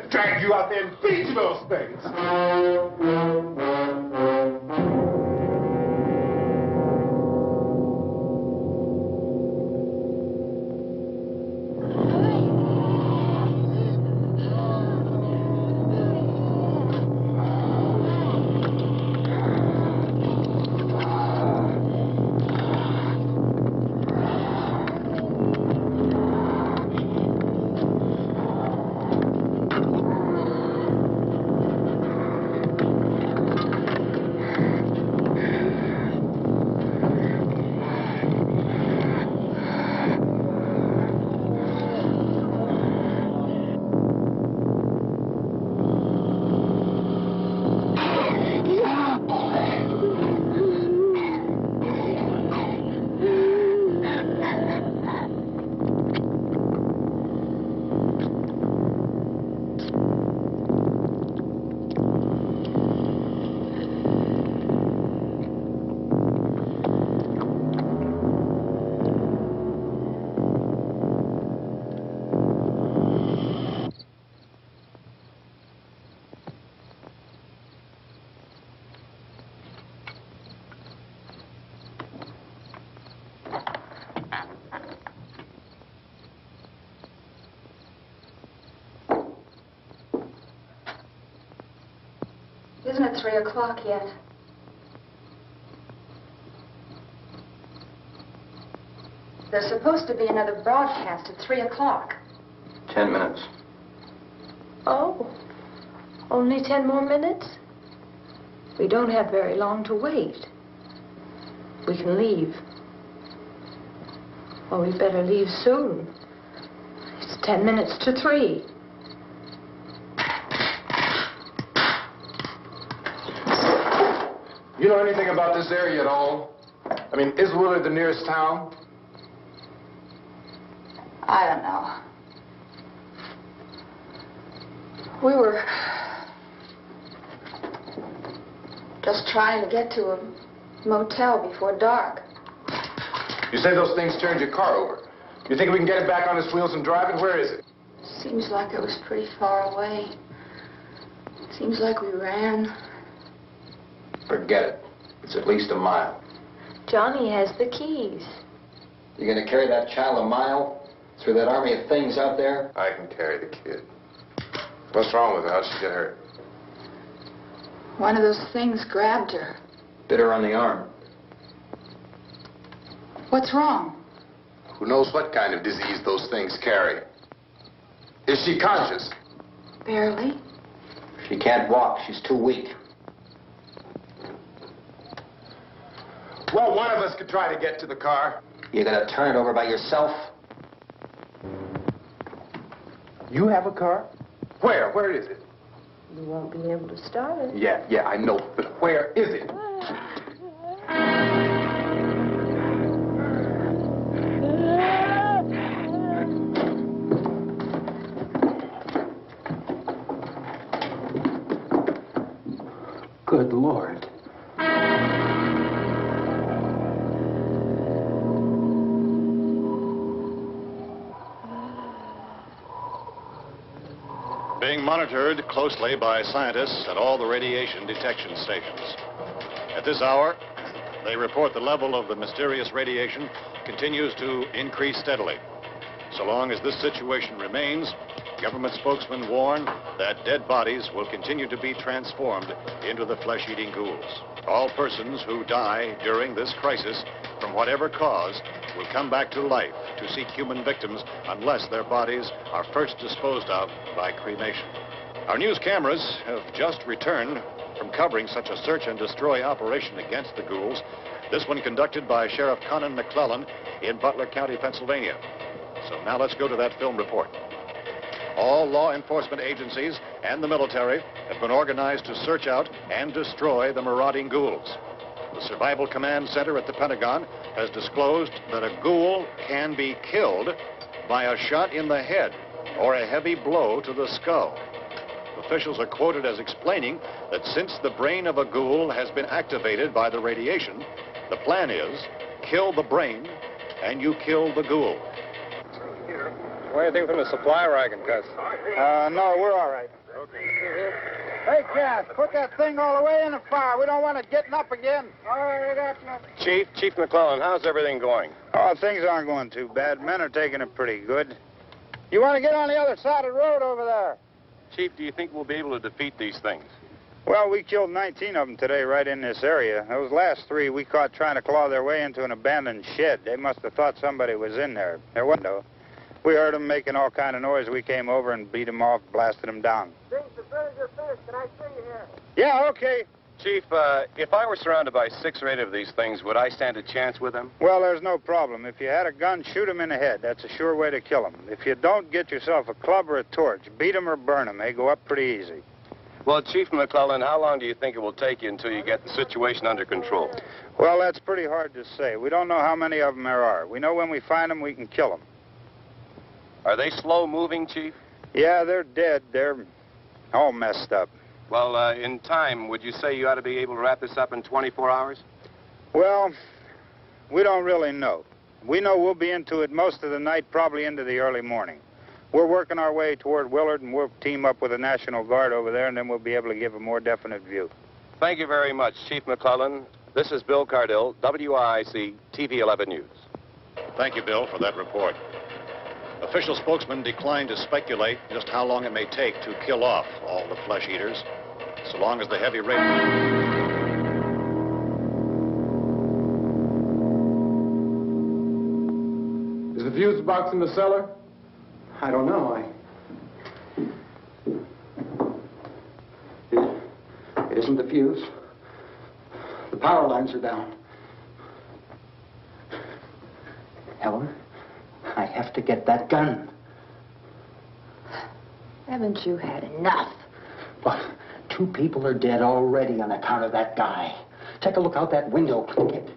Drag you out there and feed you those things. Isn't it 3 o'clock yet? There's supposed to be another broadcast at 3 o'clock. 10 minutes. Oh, only 10 more minutes? We don't have very long to wait. We can leave. Well, we better leave soon. It's 10 minutes to 3. You know anything about this area at all? I mean, is Willard the nearest town? I don't know. We were just trying to get to a motel before dark. You say those things turned your car over. You think we can get it back on its wheels and drive it? Where is it? Seems like it was pretty far away. Seems like we ran. Forget it. It's at least a mile. Johnny has the keys. You gonna carry that child a mile? Through that army of things out there? I can carry the kid. What's wrong with her? How'd she get hurt? One of those things grabbed her. Bit her on the arm. What's wrong? Who knows what kind of disease those things carry? Is she conscious? Barely. She can't walk. She's too weak. Well, one of us could try to get to the car. You gonna turn it over by yourself? You have a car? Where? Where is it? You won't be able to start it. Yeah, I know. But where is it? Good Lord. Being monitored closely by scientists at all the radiation detection stations. At this hour, they report the level of the mysterious radiation continues to increase steadily. So long as this situation remains, government spokesmen warn that dead bodies will continue to be transformed into the flesh-eating ghouls. All persons who die during this crisis, from whatever cause, will come back to life to seek human victims unless their bodies are first disposed of by cremation. Our news cameras have just returned from covering such a search and destroy operation against the ghouls, this one conducted by Sheriff Conan McClellan in Butler County, Pennsylvania. So now let's go to that film report. All law enforcement agencies and the military have been organized to search out and destroy the marauding ghouls. The Survival Command Center at the Pentagon has disclosed that a ghoul can be killed by a shot in the head or a heavy blow to the skull. Officials are quoted as explaining that since the brain of a ghoul has been activated by the radiation, the plan is kill the brain and you kill the ghoul. What do you think from the supply wagon, Cuz? No, we're all right. Hey, Cass, put that thing all the way in the fire. We don't want it getting up again. All right, that's nothing. Chief McClellan, how's everything going? Oh, things aren't going too bad. Men are taking it pretty good. You want to get on the other side of the road over there? Chief, do you think we'll be able to defeat these things? Well, we killed 19 of them today right in this area. Those last 3 we caught trying to claw their way into an abandoned shed. They must have thought somebody was in there. There wasn't, though. We heard them making all kind of noise. We came over and beat them off, blasted them down. Things as good as you're finished. Can I see you here? Yeah, okay. Chief, if I were surrounded by 6 or 8 of these things, would I stand a chance with them? Well, there's no problem. If you had a gun, shoot them in the head. That's a sure way to kill them. If you don't, get yourself a club or a torch. Beat them or burn them. They go up pretty easy. Well, Chief McClellan, how long do you think it will take you until you get the situation under control? Well, that's pretty hard to say. We don't know how many of them there are. We know when we find them, we can kill them. Are they slow-moving, Chief? Yeah, they're dead. They're all messed up. Well, in time, would you say you ought to be able to wrap this up in 24 hours? Well, we don't really know. We know we'll be into it most of the night, probably into the early morning. We're working our way toward Willard, and we'll team up with the National Guard over there, and then we'll be able to give a more definite view. Thank you very much, Chief McClellan. This is Bill Cardill, WIC TV 11 News. Thank you, Bill, for that report. Official spokesmen declined to speculate just how long it may take to kill off all the flesh eaters, so long as the heavy rain... Is the fuse box in the cellar? I don't know. It isn't the fuse. The power lines are down. Helen, I have to get that gun. Haven't you had enough? But 2 people are dead already on account of that guy. Take a look out that window, Clinkett.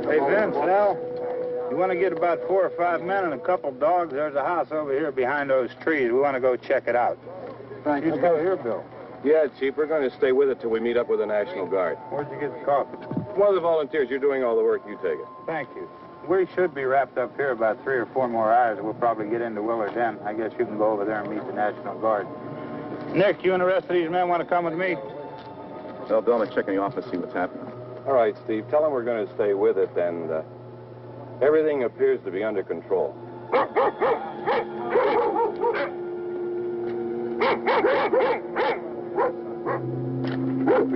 Hey, Vince, Al, you want to get about 4 or 5 men and a couple dogs? There's a house over here behind those trees. We want to go check it out. Thank you. Go here, Bill. Yeah, Chief, we're going to stay with it till we meet up with the National Guard. Where'd you get the coffee? One of the volunteers, you're doing all the work, you take it. Thank you. We should be wrapped up here about 3 or 4 more hours. We'll probably get into Willard then. I guess you can go over there and meet the National Guard. Nick, you and the rest of these men want to come with me? Well, Bill, let's check in the office, see what's happening. All right, Steve, tell them we're going to stay with it, and everything appears to be under control. We're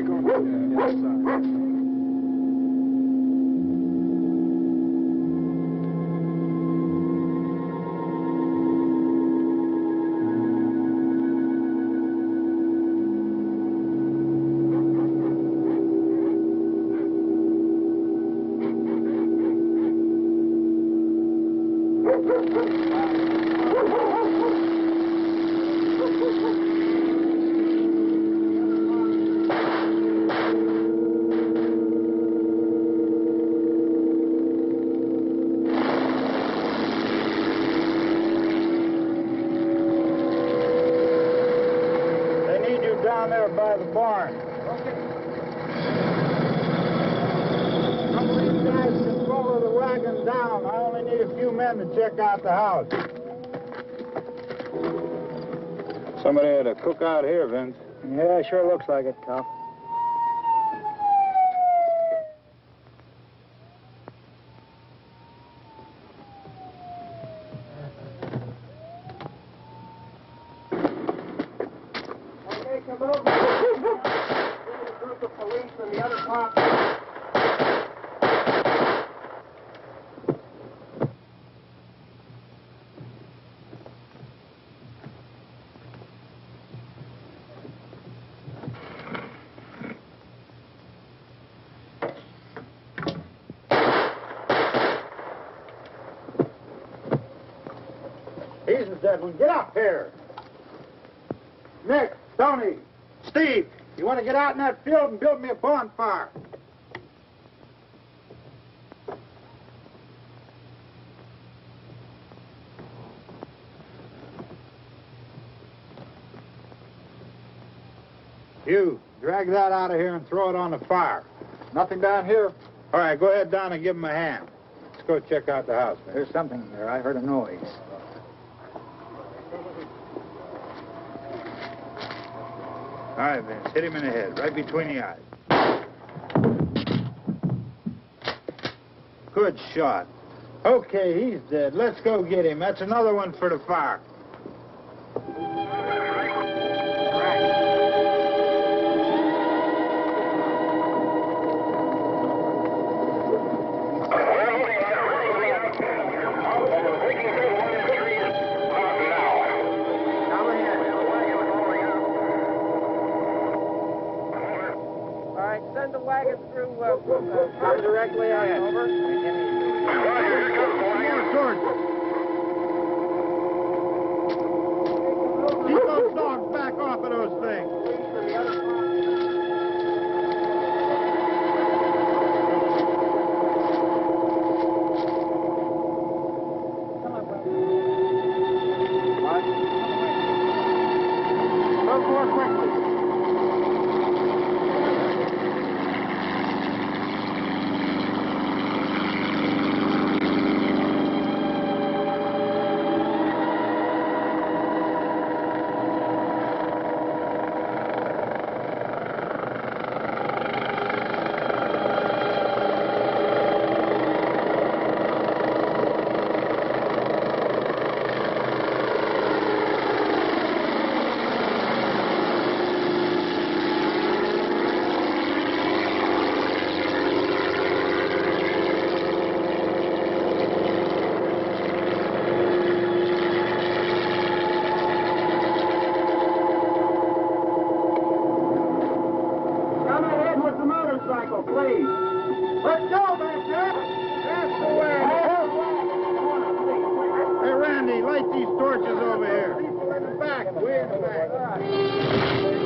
going inside. Down there by the barn. Okay. Some of these guys can follow the wagon down. I only need a few men to check out the house. Somebody had a cookout here, Vince. Yeah, sure looks like it, Tom. Come over. A group of police and the other cops. He's the dead one. Get up here. Nick, Tony, Steve, you want to get out in that field and build me a bonfire? You, drag that out of here and throw it on the fire. Nothing down here. All right, go ahead down and give him a hand. Let's go check out the house. There's something there. I heard a noise. All right, Vince, hit him in the head, right between the eyes. Good shot. Okay, he's dead. Let's go get him. That's another one for the fire. Send the wagon through directly out over. Keep those dogs back off of those things. Move more quickly. Please. Let's go back there. That's the way. Hey, Randy, light these torches over here. Way in the back.